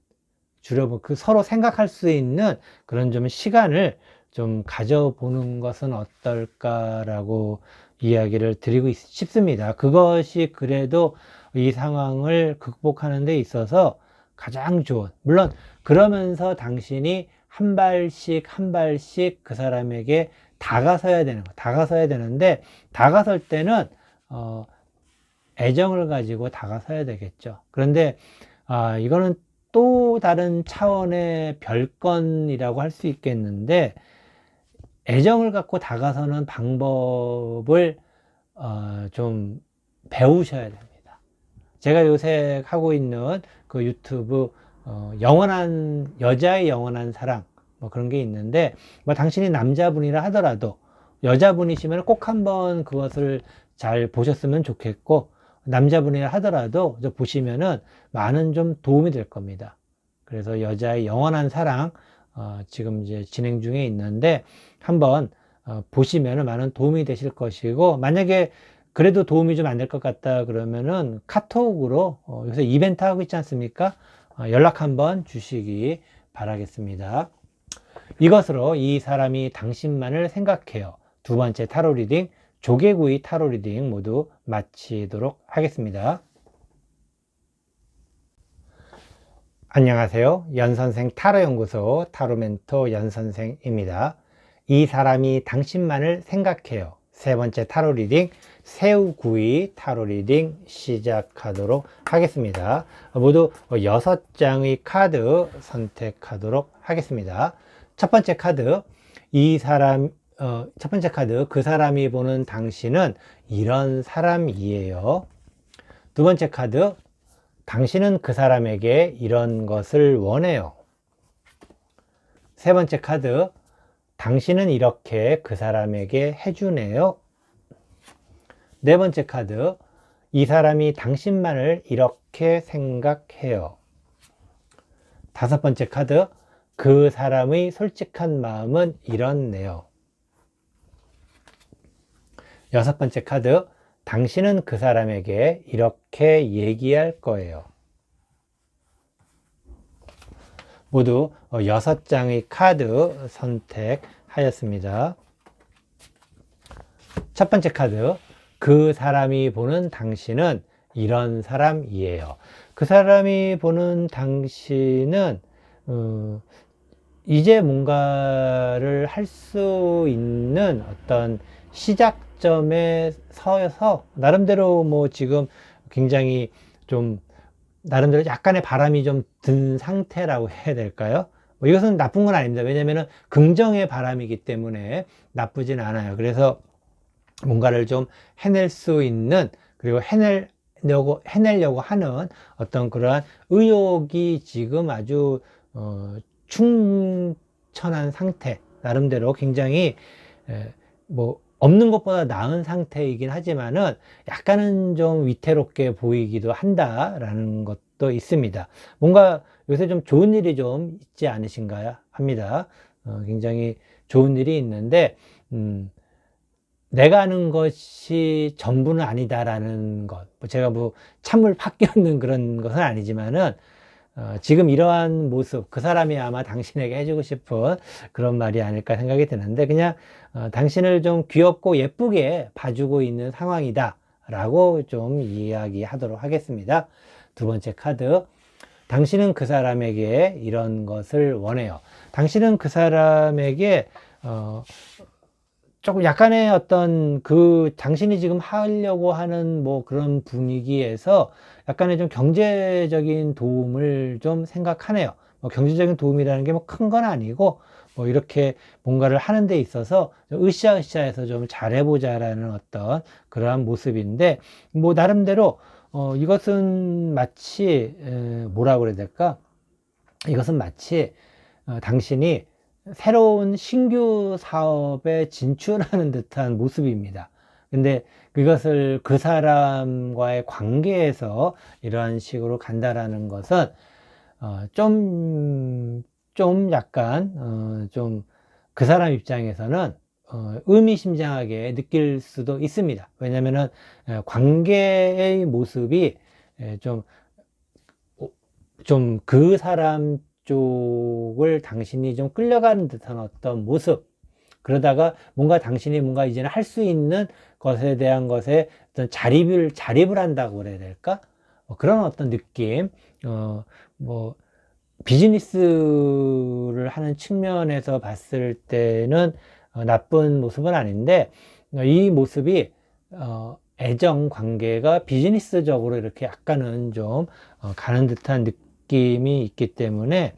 그 서로 생각할 수 있는 그런 좀 시간을 좀 가져보는 것은 어떨까라고 이야기를 드리고 싶습니다. 그것이 그래도 이 상황을 극복하는 데 있어서 가장 좋은, 물론 그러면서 당신이 한 발씩 한 발씩 그 사람에게 다가서야 되는 거, 다가서야 되는데, 다가설 때는 애정을 가지고 다가서야 되겠죠. 그런데 이거는 또 다른 차원의 별건이라고 할 수 있겠는데, 애정을 갖고 다가서는 방법을 좀 배우셔야 됩니다. 제가 요새 하고 있는 그 유튜브 여자의 영원한 사랑, 뭐 그런 게 있는데, 뭐 당신이 남자분이라 하더라도 여자분이시면 꼭 한번 그것을 잘 보셨으면 좋겠고, 남자분이라 하더라도 보시면은 많은 좀 도움이 될 겁니다. 그래서 여자의 영원한 사랑 지금 이제 진행 중에 있는데, 한번 보시면은 많은 도움이 되실 것이고, 만약에 그래도 도움이 좀 안 될 것 같다 그러면은 카톡으로 요새 이벤트 하고 있지 않습니까? 연락 한번 주시기 바라겠습니다. 이것으로 이 사람이 당신만을 생각해요. 두 번째 타로 리딩, 조개구이 타로 리딩 모두 마치도록 하겠습니다. 안녕하세요. 연선생 타로연구소 타로멘토 연선생입니다. 이 사람이 당신만을 생각해요. 세 번째 타로 리딩, 새우구이 타로 리딩 시작하도록 하겠습니다. 모두 6장의 카드 선택하도록 하겠습니다. 첫 번째 카드, 첫 번째 카드, 그 사람이 보는 당신은 이런 사람이에요. 두 번째 카드, 당신은 그 사람에게 이런 것을 원해요. 세 번째 카드, 당신은 이렇게 그 사람에게 해주네요. 네 번째 카드, 이 사람이 당신만을 이렇게 생각해요. 다섯 번째 카드, 그 사람의 솔직한 마음은 이렇네요. 여섯 번째 카드, 당신은 그 사람에게 이렇게 얘기할 거예요. 모두 6장의 카드 선택하였습니다. 첫 번째 카드, 그 사람이 보는 당신은 이런 사람이에요. 그 사람이 보는 당신은 이제 뭔가를 할 수 있는 어떤 시작점에 서서 나름대로 뭐 지금 굉장히 좀 나름대로 약간의 바람이 좀 든 상태라고 해야 될까요? 뭐 이것은 나쁜 건 아닙니다. 왜냐하면 긍정의 바람이기 때문에 나쁘진 않아요. 그래서 뭔가를 좀 해낼 수 있는, 그리고 해내려고 하는 어떤 그러한 의욕이 지금 아주 충천한 상태, 나름대로 굉장히 뭐 없는 것보다 나은 상태이긴 하지만은 약간은 좀 위태롭게 보이기도 한다라는 것도 있습니다. 뭔가 요새 좀 좋은 일이 좀 있지 않으신가요? 합니다. 굉장히 좋은 일이 있는데, 내가 아는 것이 전부는 아니다라는 것. 제가 뭐 찬물 팍 끼얹는 그런 것은 아니지만은, 지금 이러한 모습, 그 사람이 아마 당신에게 해주고 싶은 그런 말이 아닐까 생각이 드는데, 그냥 당신을 좀 귀엽고 예쁘게 봐주고 있는 상황이다 라고 좀 이야기하도록 하겠습니다. 두 번째 카드, 당신은 그 사람에게 이런 것을 원해요. 당신은 그 사람에게 조금 약간의 어떤 당신이 지금 하려고 하는 뭐 그런 분위기에서 약간의 좀 경제적인 도움을 좀 생각하네요. 뭐 경제적인 도움이라는 게 뭐 큰 건 아니고, 뭐 이렇게 뭔가를 하는 데 있어서 으쌰으쌰해서 좀 잘해보자라는 어떤 그러한 모습인데, 뭐 나름대로 이것은 마치 뭐라고 그래야 될까? 이것은 마치 당신이 새로운 신규 사업에 진출하는 듯한 모습입니다. 근데 그것을 그 사람과의 관계에서 이러한 식으로 간다라는 것은 좀 좀 약간 좀 그 사람 입장에서는 의미심장하게 느낄 수도 있습니다. 왜냐면은 관계의 모습이 좀 그 사람 쪽을 당신이 좀 끌려가는 듯한 어떤 모습, 그러다가 뭔가 당신이 뭔가 이제는 할 수 있는 것에 대한 것에 어떤 자립을 한다고 그래야 될까? 그런 어떤 느낌, 뭐 비즈니스를 하는 측면에서 봤을 때는 나쁜 모습은 아닌데, 이 모습이 애정 관계가 비즈니스적으로 이렇게 약간은 좀 가는 듯한 느낌이 있기 때문에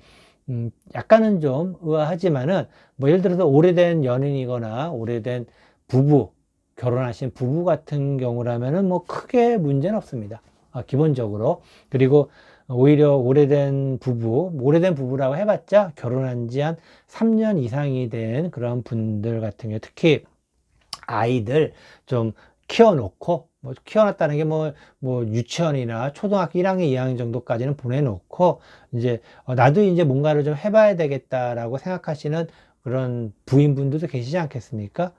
약간은 좀 의아하지만은, 뭐 예를 들어서 오래된 연인이거나 오래된 부부, 결혼하신 부부 같은 경우라면은 뭐 크게 문제는 없습니다. 기본적으로. 그리고 오히려 오래된 부부라고 해봤자 결혼한 지 한 3년 이상이 된 그런 분들 같은 경우, 특히 아이들 좀 키워놓고, 뭐 키워놨다는 게 뭐 유치원이나 초등학교 1학년, 2학년 정도까지는 보내놓고, 이제 나도 이제 뭔가를 좀 해봐야 되겠다라고 생각하시는 그런 부인분들도 계시지 않겠습니까?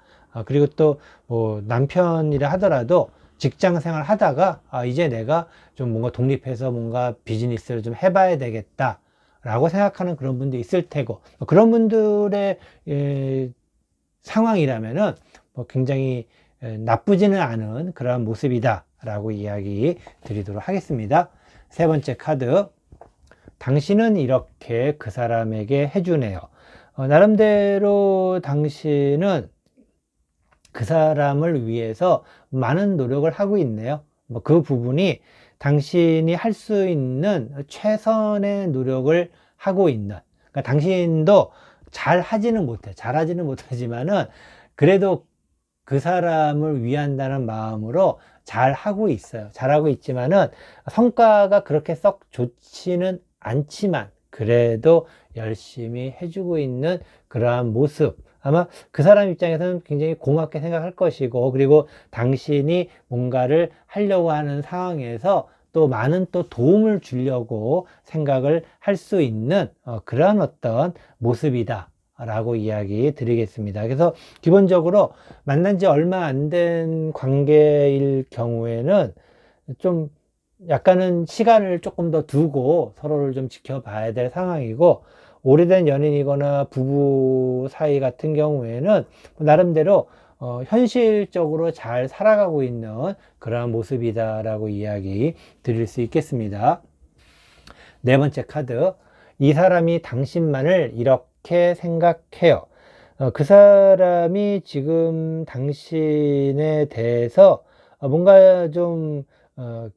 그리고 또 뭐 남편이라 하더라도 직장 생활 하다가 이제 내가 좀 뭔가 독립해서 뭔가 비즈니스를 좀 해봐야 되겠다 라고 생각하는 그런 분도 있을 테고, 그런 분들의 상황이라면은 뭐 굉장히 나쁘지는 않은 그런 모습이다 라고 이야기 드리도록 하겠습니다. 세 번째 카드, 당신은 이렇게 그 사람에게 해주네요. 나름대로 당신은 그 사람을 위해서 많은 노력을 하고 있네요. 뭐 그 부분이 당신이 할 수 있는 최선의 노력을 하고 있는, 그러니까 당신도 잘하지는 못하지만은 그래도 그 사람을 위한다는 마음으로 잘 하고 있어요. 잘하고 있지만은 성과가 그렇게 썩 좋지는 않지만 그래도 열심히 해주고 있는 그러한 모습, 아마 그 사람 입장에서는 굉장히 고맙게 생각할 것이고, 그리고 당신이 뭔가를 하려고 하는 상황에서 또 많은 또 도움을 주려고 생각을 할 수 있는 그런 어떤 모습이다 라고 이야기 드리겠습니다. 그래서 기본적으로 만난 지 얼마 안 된 관계일 경우에는 좀 약간은 시간을 조금 더 두고 서로를 좀 지켜봐야 될 상황이고, 오래된 연인이거나 부부 사이 같은 경우에는 나름대로 현실적으로 잘 살아가고 있는 그러한 모습이다라고 이야기 드릴 수 있겠습니다. 네 번째 카드, 이 사람이 당신만을 이렇게 생각해요. 그 사람이 지금 당신에 대해서 뭔가 좀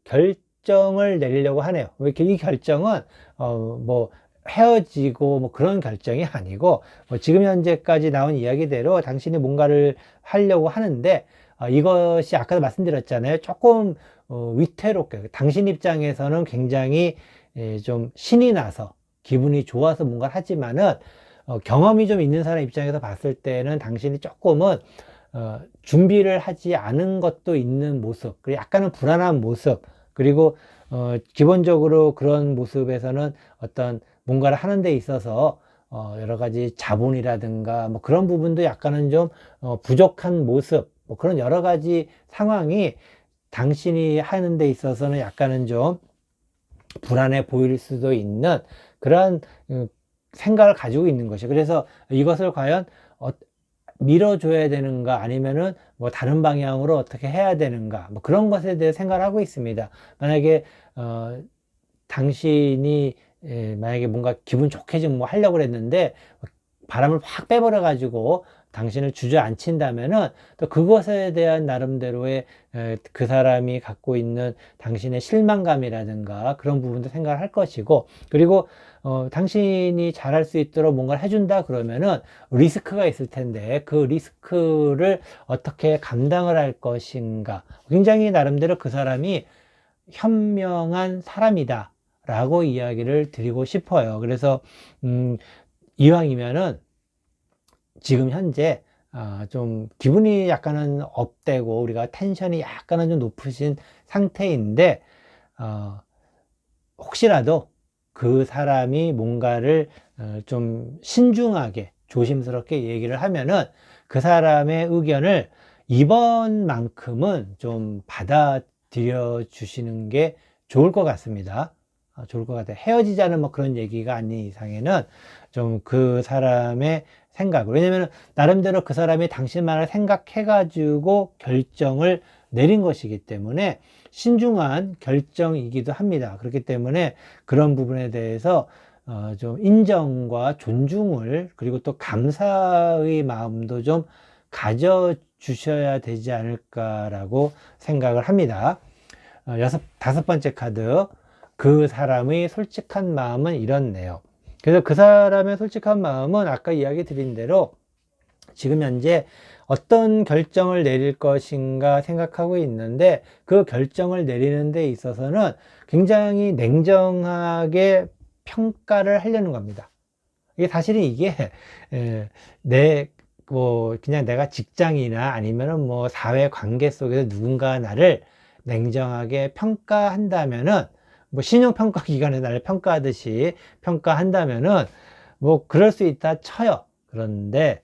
결정을 내리려고 하네요. 왜 이렇게 이 결정은 뭐 헤어지고 뭐 그런 결정이 아니고, 뭐 지금 현재까지 나온 이야기대로 당신이 뭔가를 하려고 하는데, 이것이 아까도 말씀드렸잖아요. 조금 위태롭게, 당신 입장에서는 굉장히 좀 신이 나서 기분이 좋아서 뭔가를 하지만은 경험이 좀 있는 사람 입장에서 봤을 때는 당신이 조금은 준비를 하지 않은 것도 있는 모습, 그리고 약간은 불안한 모습, 그리고 기본적으로 그런 모습에서는 어떤 뭔가를 하는 데 있어서 여러 가지 자본이라든가 뭐 그런 부분도 약간은 좀 부족한 모습, 뭐 그런 여러 가지 상황이 당신이 하는 데 있어서는 약간은 좀 불안해 보일 수도 있는 그러한 생각을 가지고 있는 것이에요. 그래서 이것을 과연 밀어줘야 되는가, 아니면은 뭐 다른 방향으로 어떻게 해야 되는가, 뭐 그런 것에 대해 생각을 하고 있습니다. 만약에 당신이 만약에 뭔가 기분 좋게 좀 뭐 하려고 그랬는데 바람을 확 빼버려 가지고 당신을 주저앉힌다면은 또 그것에 대한 나름대로의 그 사람이 갖고 있는 당신의 실망감이라든가 그런 부분도 생각을 할 것이고, 그리고 당신이 잘할 수 있도록 뭔가를 해준다 그러면은 리스크가 있을 텐데 그 리스크를 어떻게 감당을 할 것인가, 굉장히 나름대로 그 사람이 현명한 사람이다 라고 이야기를 드리고 싶어요. 그래서 이왕이면은 지금 현재 좀 기분이 약간은 업되고 우리가 텐션이 약간은 좀 높으신 상태인데, 혹시라도 그 사람이 뭔가를 좀 신중하게 조심스럽게 얘기를 하면은 그 사람의 의견을 이번만큼은 좀 받아들여 주시는 게 좋을 것 같습니다. 좋을 것 같아요. 헤어지자는 뭐 그런 얘기가 아닌 이상에는 좀 그 사람의 생각을, 왜냐면 나름대로 그 사람이 당신 말을 생각해 가지고 결정을 내린 것이기 때문에 신중한 결정이기도 합니다. 그렇기 때문에 그런 부분에 대해서 좀 인정과 존중을, 그리고 또 감사의 마음도 좀 가져 주셔야 되지 않을까라고 생각을 합니다. 다섯 번째 카드, 그 사람의 솔직한 마음은 이렇네요. 그래서 그 사람의 솔직한 마음은 아까 이야기 드린 대로 지금 현재 어떤 결정을 내릴 것인가 생각하고 있는데, 그 결정을 내리는 데 있어서는 굉장히 냉정하게 평가를 하려는 겁니다. 이게 사실은 이게 그냥 내가 직장이나 아니면은 뭐 사회 관계 속에서 누군가 나를 냉정하게 평가한다면은, 뭐 신용평가 기관에서 나를 평가하듯이 평가한다면은 뭐 그럴 수 있다 쳐요. 그런데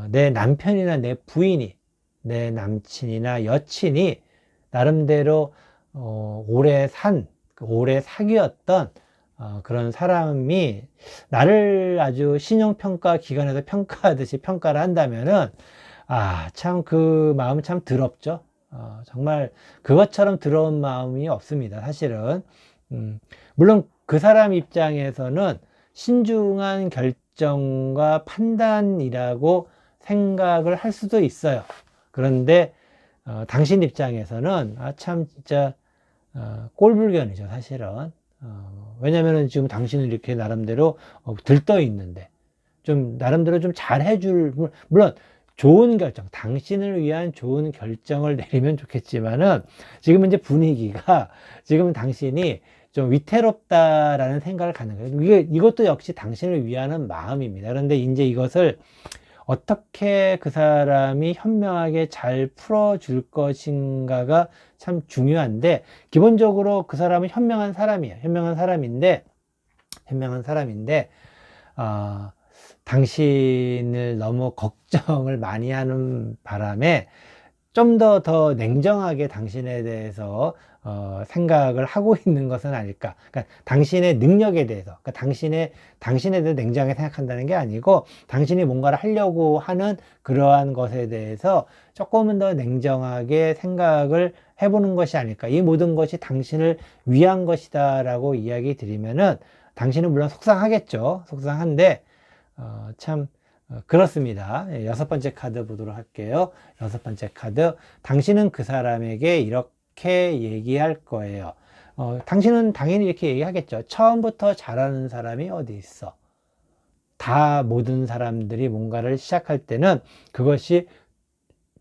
내 남편이나 내 부인이, 내 남친이나 여친이 나름대로 오래 사귀었던 그런 사람이 나를 아주 신용평가 기관에서 평가하듯이 평가를 한다면은, 참 그 마음 참 더럽죠. 정말 그것처럼 더러운 마음이 없습니다, 사실은. 물론 그 사람 입장에서는 신중한 결정과 판단이라고 생각을 할 수도 있어요. 그런데 당신 입장에서는 참 진짜 꼴불견이죠, 사실은. 왜냐면은 지금 당신은 이렇게 나름대로 들떠 있는데 좀 나름대로 좀 잘해줄, 물론 좋은 결정, 당신을 위한 좋은 결정을 내리면 좋겠지만은 지금 이제 분위기가, 지금 당신이 좀 위태롭다라는 생각을 갖는 거예요. 이것도 역시 당신을 위하는 마음입니다. 그런데 이제 이것을 어떻게 그 사람이 현명하게 잘 풀어줄 것인가가 참 중요한데, 기본적으로 그 사람은 현명한 사람이에요. 현명한 사람인데, 당신을 너무 걱정을 많이 하는 바람에 좀 더 냉정하게 당신에 대해서 생각을 하고 있는 것은 아닐까. 그러니까 당신의 능력에 대해서, 그러니까 당신에 대해서 냉정하게 생각한다는 게 아니고, 당신이 뭔가를 하려고 하는 그러한 것에 대해서 조금은 더 냉정하게 생각을 해보는 것이 아닐까. 이 모든 것이 당신을 위한 것이다라고 이야기 드리면은, 당신은 물론 속상하겠죠. 속상한데 참 그렇습니다. 여섯 번째 카드 보도록 할게요. 여섯 번째 카드, 당신은 그 사람에게 이렇게 얘기할 거예요. 당신은 당연히 이렇게 얘기하겠죠. 처음부터 잘하는 사람이 어디 있어. 모든 사람들이 뭔가를 시작할 때는 그것이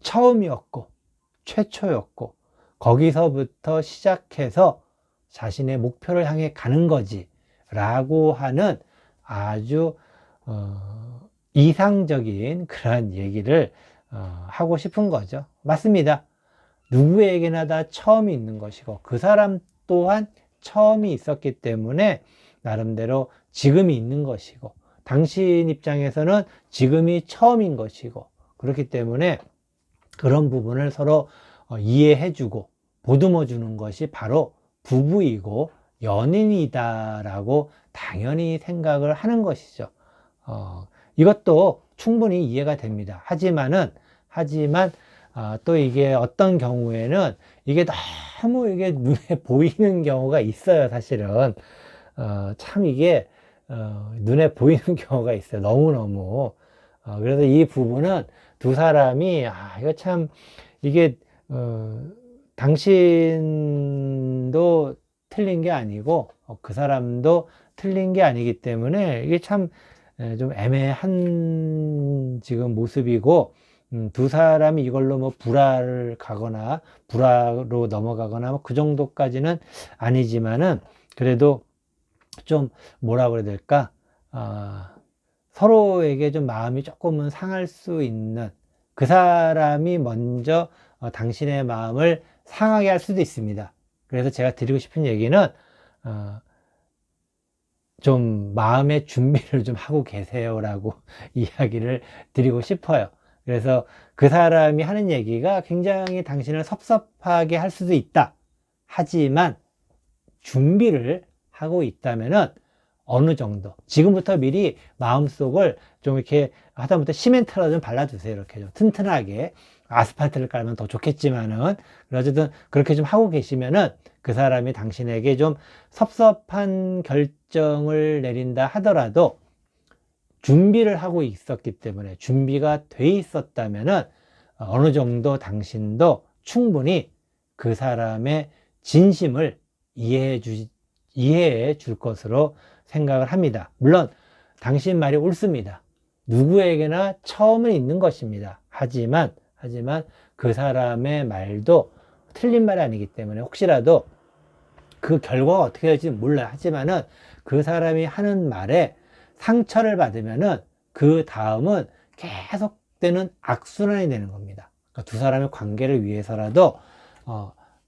처음이었고 최초였고, 거기서부터 시작해서 자신의 목표를 향해 가는 거지 라고 하는 아주 이상적인 그런 얘기를 하고 싶은 거죠. 맞습니다. 누구에게나 다 처음이 있는 것이고, 그 사람 또한 처음이 있었기 때문에 나름대로 지금이 있는 것이고, 당신 입장에서는 지금이 처음인 것이고, 그렇기 때문에 그런 부분을 서로 이해해주고 보듬어주는 것이 바로 부부이고 연인이다라고 당연히 생각을 하는 것이죠. 이것도 충분히 이해가 됩니다. 하지만 또 이게 어떤 경우에는 이게 너무 이게 눈에 보이는 경우가 있어요, 사실은. 참 이게 눈에 보이는 경우가 있어요, 너무너무. 그래서 이 부분은 두 사람이 이거 참 이게 당신도 틀린 게 아니고 그 사람도 틀린 게 아니기 때문에 이게 참 좀 애매한 지금 모습이고, 두 사람이 이걸로 뭐 불화를 가거나 불화로 넘어가거나 뭐 그 정도까지는 아니지만은, 그래도 좀 뭐라 그래야 될까, 서로에게 좀 마음이 조금은 상할 수 있는, 그 사람이 먼저 당신의 마음을 상하게 할 수도 있습니다. 그래서 제가 드리고 싶은 얘기는 좀 마음의 준비를 좀 하고 계세요라고 이야기를 드리고 싶어요. 그래서 그 사람이 하는 얘기가 굉장히 당신을 섭섭하게 할 수도 있다. 하지만 준비를 하고 있다면은 어느 정도 지금부터 미리 마음속을 좀 이렇게 하다못해 시멘트라도 좀 발라주세요. 이렇게 좀 튼튼하게 아스팔트를 깔면 더 좋겠지만은 어쨌든 그렇게 좀 하고 계시면은 그 사람이 당신에게 좀 섭섭한 결정을 내린다 하더라도 준비를 하고 있었기 때문에 준비가 돼 있었다면은 어느 정도 당신도 충분히 그 사람의 진심을 이해해 줄 것으로 생각을 합니다. 물론 당신 말이 옳습니다. 누구에게나 처음은 있는 것입니다. 하지만 그 사람의 말도 틀린 말이 아니기 때문에 혹시라도 그 결과가 어떻게 될지 몰라요. 하지만은 그 사람이 하는 말에 상처를 받으면은 그 다음은 계속되는 악순환이 되는 겁니다. 그러니까 두 사람의 관계를 위해서라도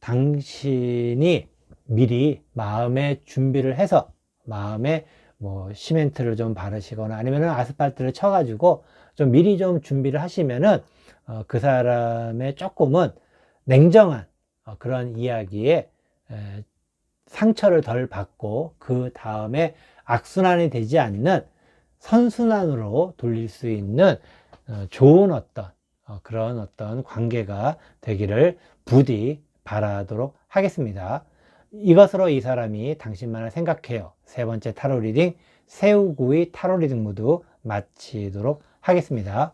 당신이 미리 마음의 준비를 해서 마음에 뭐 시멘트를 좀 바르시거나 아니면은 아스팔트를 쳐가지고 좀 미리 좀 준비를 하시면은 그 사람의 조금은 냉정한 그런 이야기에 상처를 덜 받고 그 다음에 악순환이 되지 않는 선순환으로 돌릴 수 있는 좋은 그런 관계가 되기를 부디 바라도록 하겠습니다. 이것으로 이 사람이 당신만을 생각해요. 세 번째 타로 리딩, 새우구이 타로 리딩 모두 마치도록 하겠습니다.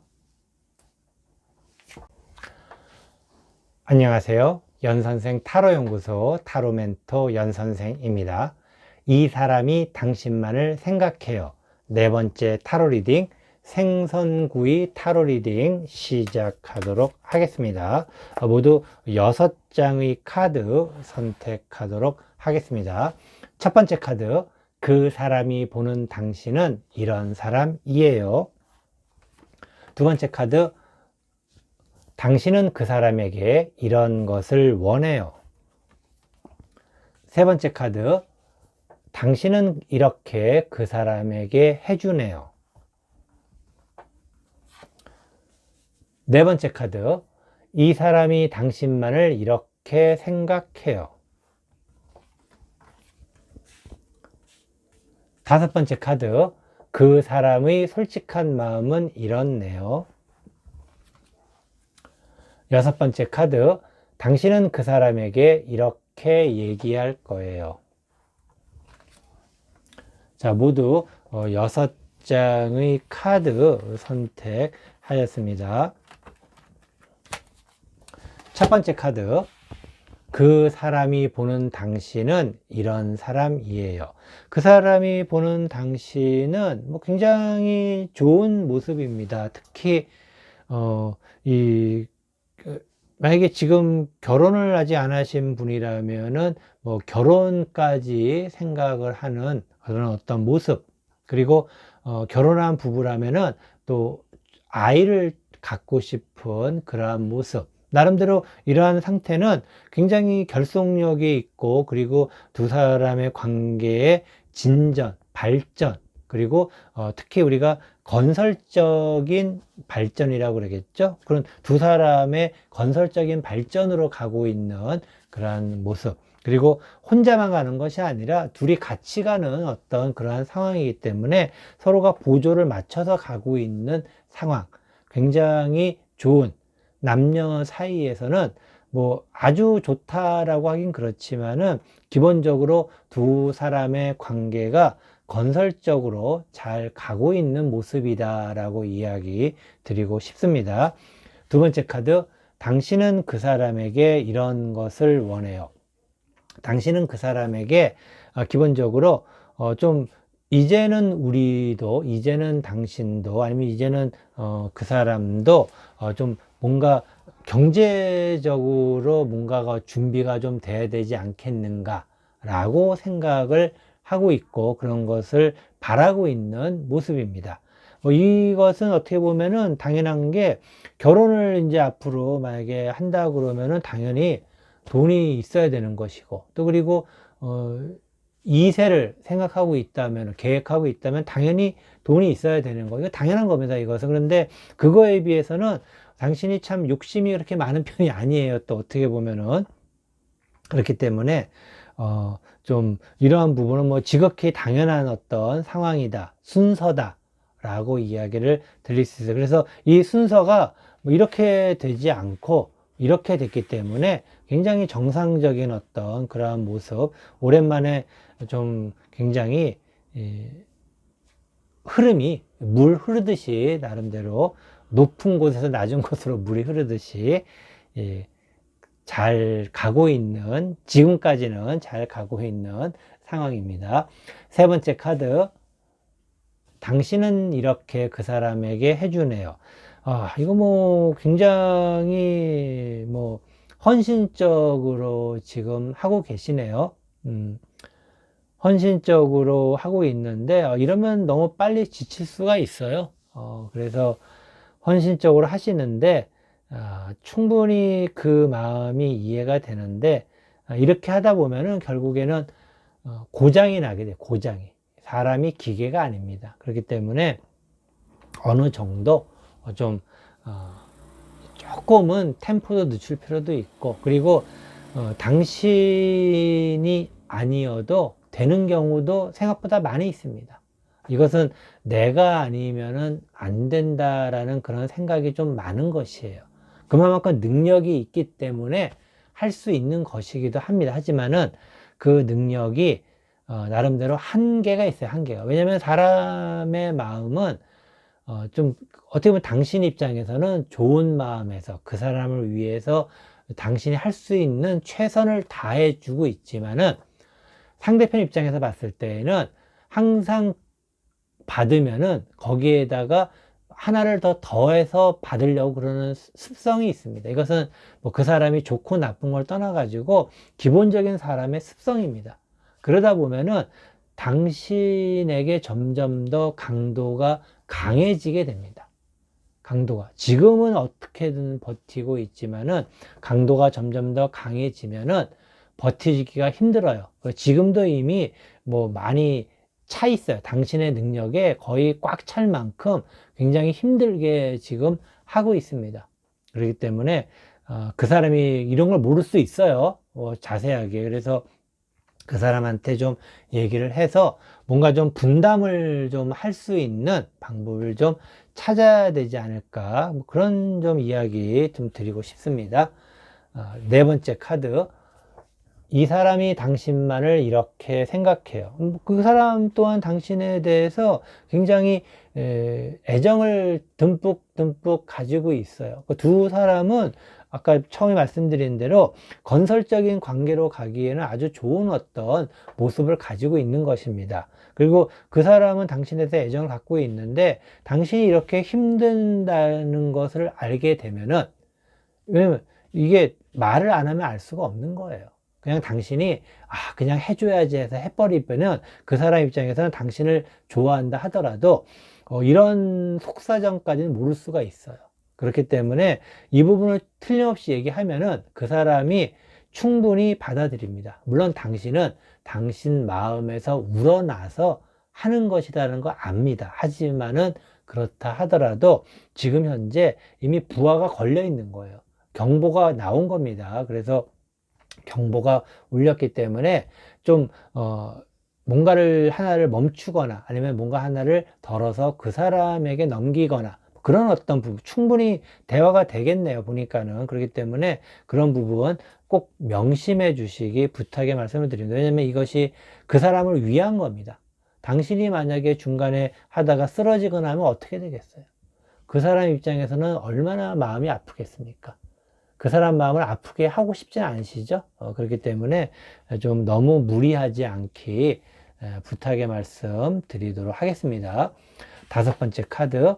안녕하세요. 연선생 타로연구소 타로멘토 연선생입니다. 이 사람이 당신만을 생각해요. 네 번째 타로 리딩, 생선구이 타로 리딩 시작하도록 하겠습니다. 모두 6장의 카드 선택하도록 하겠습니다. 첫 번째 카드, 그 사람이 보는 당신은 이런 사람이에요. 두 번째 카드, 당신은 그 사람에게 이런 것을 원해요. 세 번째 카드, 당신은 이렇게 그 사람에게 해주네요. 네 번째 카드, 이 사람이 당신만을 이렇게 생각해요. 다섯 번째 카드, 그 사람의 솔직한 마음은 이렇네요. 여섯 번째 카드, 당신은 그 사람에게 이렇게 얘기할 거예요. 자, 모두 6장의 카드 선택하였습니다. 첫 번째 카드, 그 사람이 보는 당신은 이런 사람이에요. 그 사람이 보는 당신은 굉장히 좋은 모습입니다. 특히 만약에 지금 결혼을 아직 안 하신 분이라면은 결혼까지 생각을 하는 그런 어떤 모습, 그리고 결혼한 부부라면은 또 아이를 갖고 싶은 그러한 모습, 나름대로 이러한 상태는 굉장히 결속력이 있고, 그리고 두 사람의 관계의 진전, 발전, 그리고 특히 우리가 건설적인 발전이라고 그러겠죠. 그런 두 사람의 건설적인 발전으로 가고 있는 그러한 모습, 그리고 혼자만 가는 것이 아니라 둘이 같이 가는 어떤 그러한 상황이기 때문에 서로가 보조를 맞춰서 가고 있는 상황, 굉장히 좋은, 남녀 사이에서는 아주 좋다라고 하긴 그렇지만은 기본적으로 두 사람의 관계가 건설적으로 잘 가고 있는 모습이다라고 이야기 드리고 싶습니다. 두 번째 카드, 당신은 그 사람에게 이런 것을 원해요. 당신은 그 사람에게 기본적으로 좀 이제는 우리도, 이제는 당신도, 아니면 이제는 그 사람도 좀 뭔가 경제적으로 뭔가가 준비가 좀 돼야 되지 않겠는가 라고 생각을 하고 있고, 그런 것을 바라고 있는 모습입니다. 이것은 어떻게 보면은 당연한 게, 결혼을 이제 앞으로 만약에 한다 그러면은 당연히 돈이 있어야 되는 것이고, 또 그리고 2세를 생각하고 있다면, 계획하고 있다면 당연히 돈이 있어야 되는 거. 이거 당연한 겁니다, 이것은. 그런데 그거에 비해서는 당신이 참 욕심이 그렇게 많은 편이 아니에요. 또 어떻게 보면은. 그렇기 때문에, 좀 이러한 부분은 뭐 지극히 당연한 어떤 상황이다, 순서다 라고 이야기를 드릴 수 있어요. 그래서 이 순서가 뭐 이렇게 되지 않고 이렇게 됐기 때문에 굉장히 정상적인 어떤 그러한 모습, 오랜만에 좀 굉장히 흐름이 물 흐르듯이 나름대로 높은 곳에서 낮은 곳으로 물이 흐르듯이 잘 가고 있는, 지금까지는 잘 가고 있는 상황입니다. 세 번째 카드, 당신은 이렇게 그 사람에게 해주네요. 이거 뭐 굉장히 뭐 헌신적으로 지금 하고 계시네요. 헌신적으로 하고 있는데, 이러면 너무 빨리 지칠 수가 있어요. 그래서 헌신적으로 하시는데, 충분히 그 마음이 이해가 되는데, 이렇게 하다 보면은 결국에는 고장이 나게 돼요. 고장이. 사람이 기계가 아닙니다. 그렇기 때문에 어느 정도 좀 조금은 템포도 늦출 필요도 있고, 그리고 당신이 아니어도 되는 경우도 생각보다 많이 있습니다. 이것은 내가 아니면은 안 된다라는 그런 생각이 좀 많은 것이에요. 그만큼 능력이 있기 때문에 할 수 있는 것이기도 합니다. 하지만은 그 능력이 나름대로 한계가 있어요. 한계가. 왜냐하면 사람의 마음은 좀 어떻게 보면 당신 입장에서는 좋은 마음에서 그 사람을 위해서 당신이 할 수 있는 최선을 다해 주고 있지만은, 상대편 입장에서 봤을 때에는 항상 받으면은 거기에다가 하나를 더 더해서 받으려고 그러는 습성이 있습니다. 이것은 뭐 그 사람이 좋고 나쁜 걸 떠나가지고 기본적인 사람의 습성입니다. 그러다 보면은 당신에게 점점 더 강도가 강해지게 됩니다. 강도가. 지금은 어떻게든 버티고 있지만은 강도가 점점 더 강해지면은 버티기가 힘들어요. 지금도 이미 뭐 많이 차 있어요. 당신의 능력에 거의 꽉 찰 만큼 굉장히 힘들게 지금 하고 있습니다. 그렇기 때문에 그 사람이 이런 걸 모를 수 있어요. 자세하게. 그래서 그 사람한테 좀 얘기를 해서 뭔가 좀 분담을 좀 할 수 있는 방법을 좀 찾아야 되지 않을까, 뭐 그런 좀 이야기 좀 드리고 싶습니다. 네 번째 카드, 이 사람이 당신만을 이렇게 생각해요. 그 사람 또한 당신에 대해서 굉장히 애정을 듬뿍 가지고 있어요. 그 두 사람은 아까 처음에 말씀드린 대로 건설적인 관계로 가기에는 아주 좋은 어떤 모습을 가지고 있는 것입니다. 그리고 그 사람은 당신에 대해서 애정을 갖고 있는데, 당신이 이렇게 힘든다는 것을 알게 되면은, 왜냐면 이게 말을 안 하면 알 수가 없는 거예요. 그냥 당신이 그냥 해줘야지 해서 해버리면 그 사람 입장에서는 당신을 좋아한다 하더라도 이런 속사정까지는 모를 수가 있어요. 그렇기 때문에 이 부분을 틀림없이 얘기하면은 그 사람이 충분히 받아들입니다. 물론 당신은 당신 마음에서 우러나서 하는 것이라는 거 압니다. 하지만은 그렇다 하더라도 지금 현재 이미 부하가 걸려 있는 거예요. 경보가 나온 겁니다. 그래서 경보가 울렸기 때문에 좀 뭔가를 하나를 멈추거나 아니면 뭔가 하나를 덜어서 그 사람에게 넘기거나 그런 어떤 부분, 충분히 대화가 되겠네요, 보니까는. 그렇기 때문에 그런 부분 꼭 명심해 주시기 부탁의 말씀을 드립니다. 왜냐하면 이것이 그 사람을 위한 겁니다. 당신이 만약에 중간에 하다가 쓰러지거나 하면 어떻게 되겠어요? 그 사람 입장에서는 얼마나 마음이 아프겠습니까? 그 사람 마음을 아프게 하고 싶지는 않으시죠? 그렇기 때문에 좀 너무 무리하지 않기 부탁의 말씀 드리도록 하겠습니다. 다섯 번째 카드,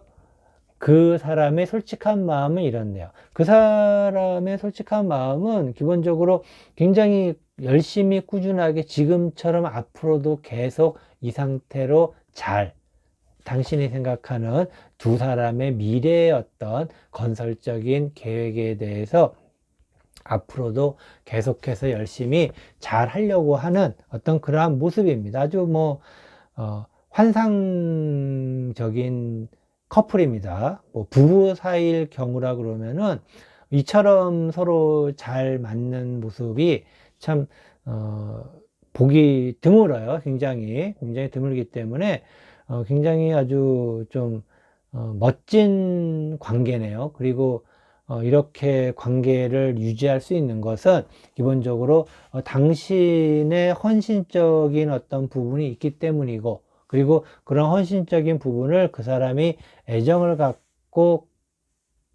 그 사람의 솔직한 마음은 이렇네요. 그 사람의 솔직한 마음은 기본적으로 굉장히 열심히 꾸준하게 지금처럼 앞으로도 계속 이 상태로 잘, 당신이 생각하는 두 사람의 미래의 어떤 건설적인 계획에 대해서 앞으로도 계속해서 열심히 잘 하려고 하는 어떤 그러한 모습입니다. 아주 뭐 환상적인 커플입니다. 뭐 부부 사이일 경우라 그러면은 이처럼 서로 잘 맞는 모습이 참 보기 드물어요. 굉장히 드물기 때문에 굉장히 아주 좀 멋진 관계네요. 그리고 이렇게 관계를 유지할 수 있는 것은 기본적으로 당신의 헌신적인 어떤 부분이 있기 때문이고, 그리고 그런 헌신적인 부분을 그 사람이 애정을 갖고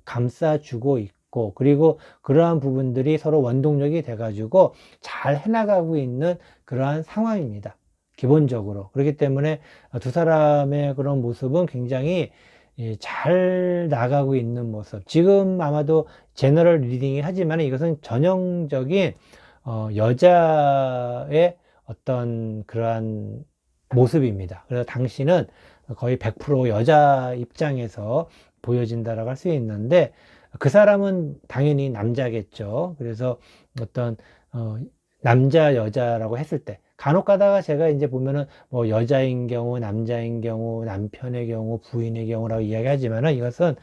감싸주고 있고, 그리고 그러한 부분들이 서로 원동력이 돼가지고 잘 해나가고 있는 그러한 상황입니다. 기본적으로. 그렇기 때문에 두 사람의 그런 모습은 굉장히 잘 나가고 있는 모습. 지금 아마도 제너럴 리딩이 하지만 이것은 전형적인 여자의 어떤 그러한 모습입니다. 그래서 당신은 거의 100% 여자 입장에서 보여진다라고 할 수 있는데, 그 사람은 당연히 남자겠죠. 그래서 어떤 남자 여자라고 했을 때 간혹 가다가 제가 이제 보면은 뭐 여자인 경우, 남자인 경우, 남편의 경우, 부인의 경우라고 이야기하지만은 이것은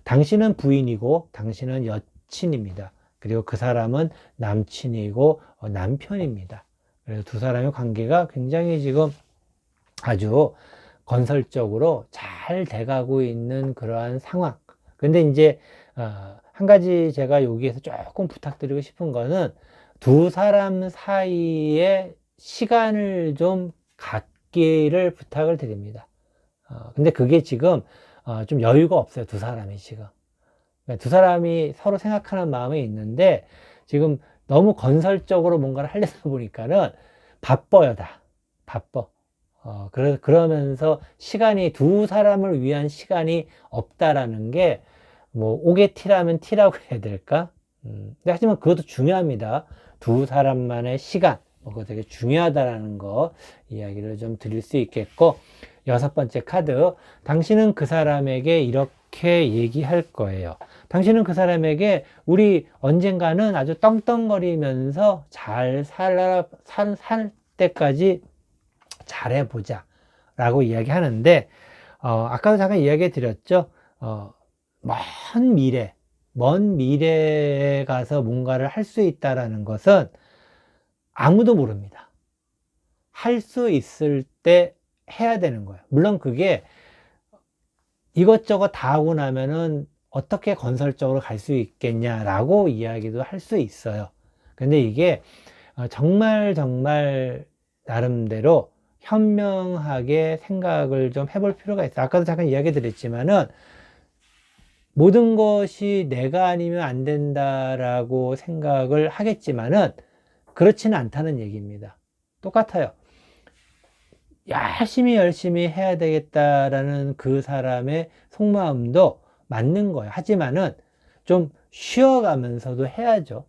당신은 부인이고 당신은 여친입니다. 그리고 그 사람은 남친이고 남편입니다. 그래서 두 사람의 관계가 굉장히 지금 아주 건설적으로 잘 돼가고 있는 그러한 상황. 근데 이제 한 가지 제가 여기에서 조금 부탁드리고 싶은 거는 두 사람 사이에 시간을 좀 갖기를 부탁을 드립니다. 근데 그게 지금 좀 여유가 없어요. 두 사람이 지금. 그러니까 두 사람이 서로 생각하는 마음이 있는데 지금 너무 건설적으로 뭔가를 하려다 보니까는 바빠요, 다. 바빠. 그러면서 시간이, 두 사람을 위한 시간이 없다라는 게, 뭐, 옥에 티라면 티라고 해야 될까? 근데 하지만 그것도 중요합니다. 두 사람만의 시간. 그거 되게 중요하다라는 거 이야기를 좀 드릴 수 있겠고, 여섯 번째 카드. 당신은 그 사람에게 이렇게 얘기할 거예요. 당신은 그 사람에게 우리 언젠가는 아주 떵떵거리면서 잘 살 때까지 잘해보자 라고 이야기하는데, 아까도 잠깐 이야기 드렸죠. 먼 미래에 가서 뭔가를 할 수 있다라는 것은 아무도 모릅니다. 할 수 있을 때 해야 되는 거예요. 물론 그게 이것저것 다 하고 나면은 어떻게 건설적으로 갈 수 있겠냐라고 이야기도 할 수 있어요. 근데 이게 정말 나름대로 현명하게 생각을 좀 해볼 필요가 있어요. 아까도 잠깐 이야기 드렸지만은 모든 것이 내가 아니면 안 된다라고 생각을 하겠지만은 그렇지는 않다는 얘기입니다. 똑같아요. 열심히 해야 되겠다라는 그 사람의 속마음도 맞는 거예요. 하지만은 좀 쉬어가면서도 해야죠.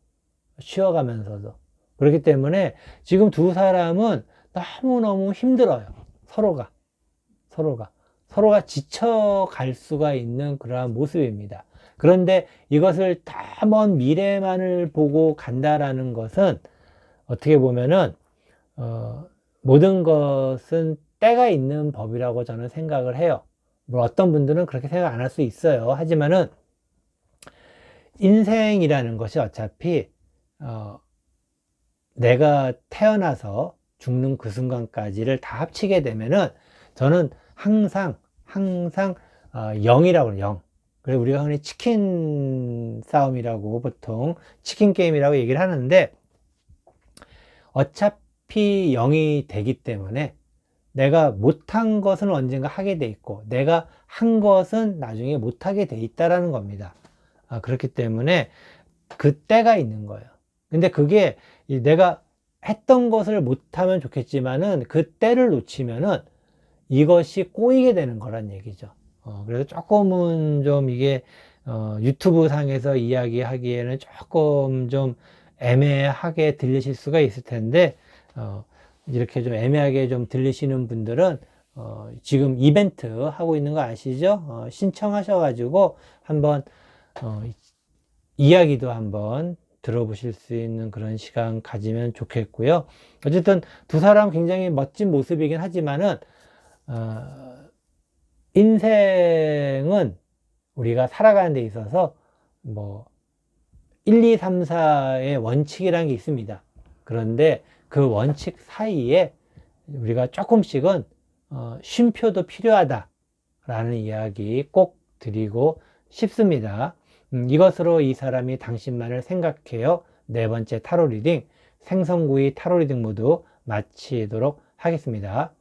쉬어가면서도. 그렇기 때문에 지금 두 사람은 너무너무 힘들어요. 서로가 지쳐갈 수가 있는 그러한 모습입니다. 그런데 이것을 다 먼 미래만을 보고 간다라는 것은 어떻게 보면은 모든 것은 때가 있는 법이라고 저는 생각을 해요. 뭐 어떤 분들은 그렇게 생각 안 할 수 있어요. 하지만은 인생이라는 것이 어차피 내가 태어나서 죽는 그 순간까지를 다 합치게 되면은 저는 항상 0이라고 해요. 0. 그래서 우리가 흔히 치킨 싸움이라고, 보통 치킨 게임이라고 얘기를 하는데, 어차피 0이 되기 때문에 내가 못한 것은 언젠가 하게 돼 있고 내가 한 것은 나중에 못하게 돼 있다라는 겁니다. 그렇기 때문에 그 때가 있는 거예요. 근데 그게 내가 했던 것을 못하면 좋겠지만은 그 때를 놓치면은 이것이 꼬이게 되는 거란 얘기죠. 그래서 조금은 좀 이게 유튜브 상에서 이야기하기에는 조금 좀 애매하게 들리실 수가 있을 텐데, 이렇게 좀 애매하게 좀 들리시는 분들은 지금 이벤트 하고 있는 거 아시죠? 신청하셔가지고 한번 이야기도 한번 들어보실 수 있는 그런 시간 가지면 좋겠고요. 어쨌든 두 사람 굉장히 멋진 모습이긴 하지만은 인생은 우리가 살아가는 데 있어서 뭐 1, 2, 3, 4의 원칙이라는 게 있습니다. 그런데 그 원칙 사이에 우리가 조금씩은 쉼표도 필요하다라는 이야기 꼭 드리고 싶습니다. 이것으로 이 사람이 당신만을 생각해요. 네 번째 타로 리딩, 생선구이 타로 리딩 모두 마치도록 하겠습니다.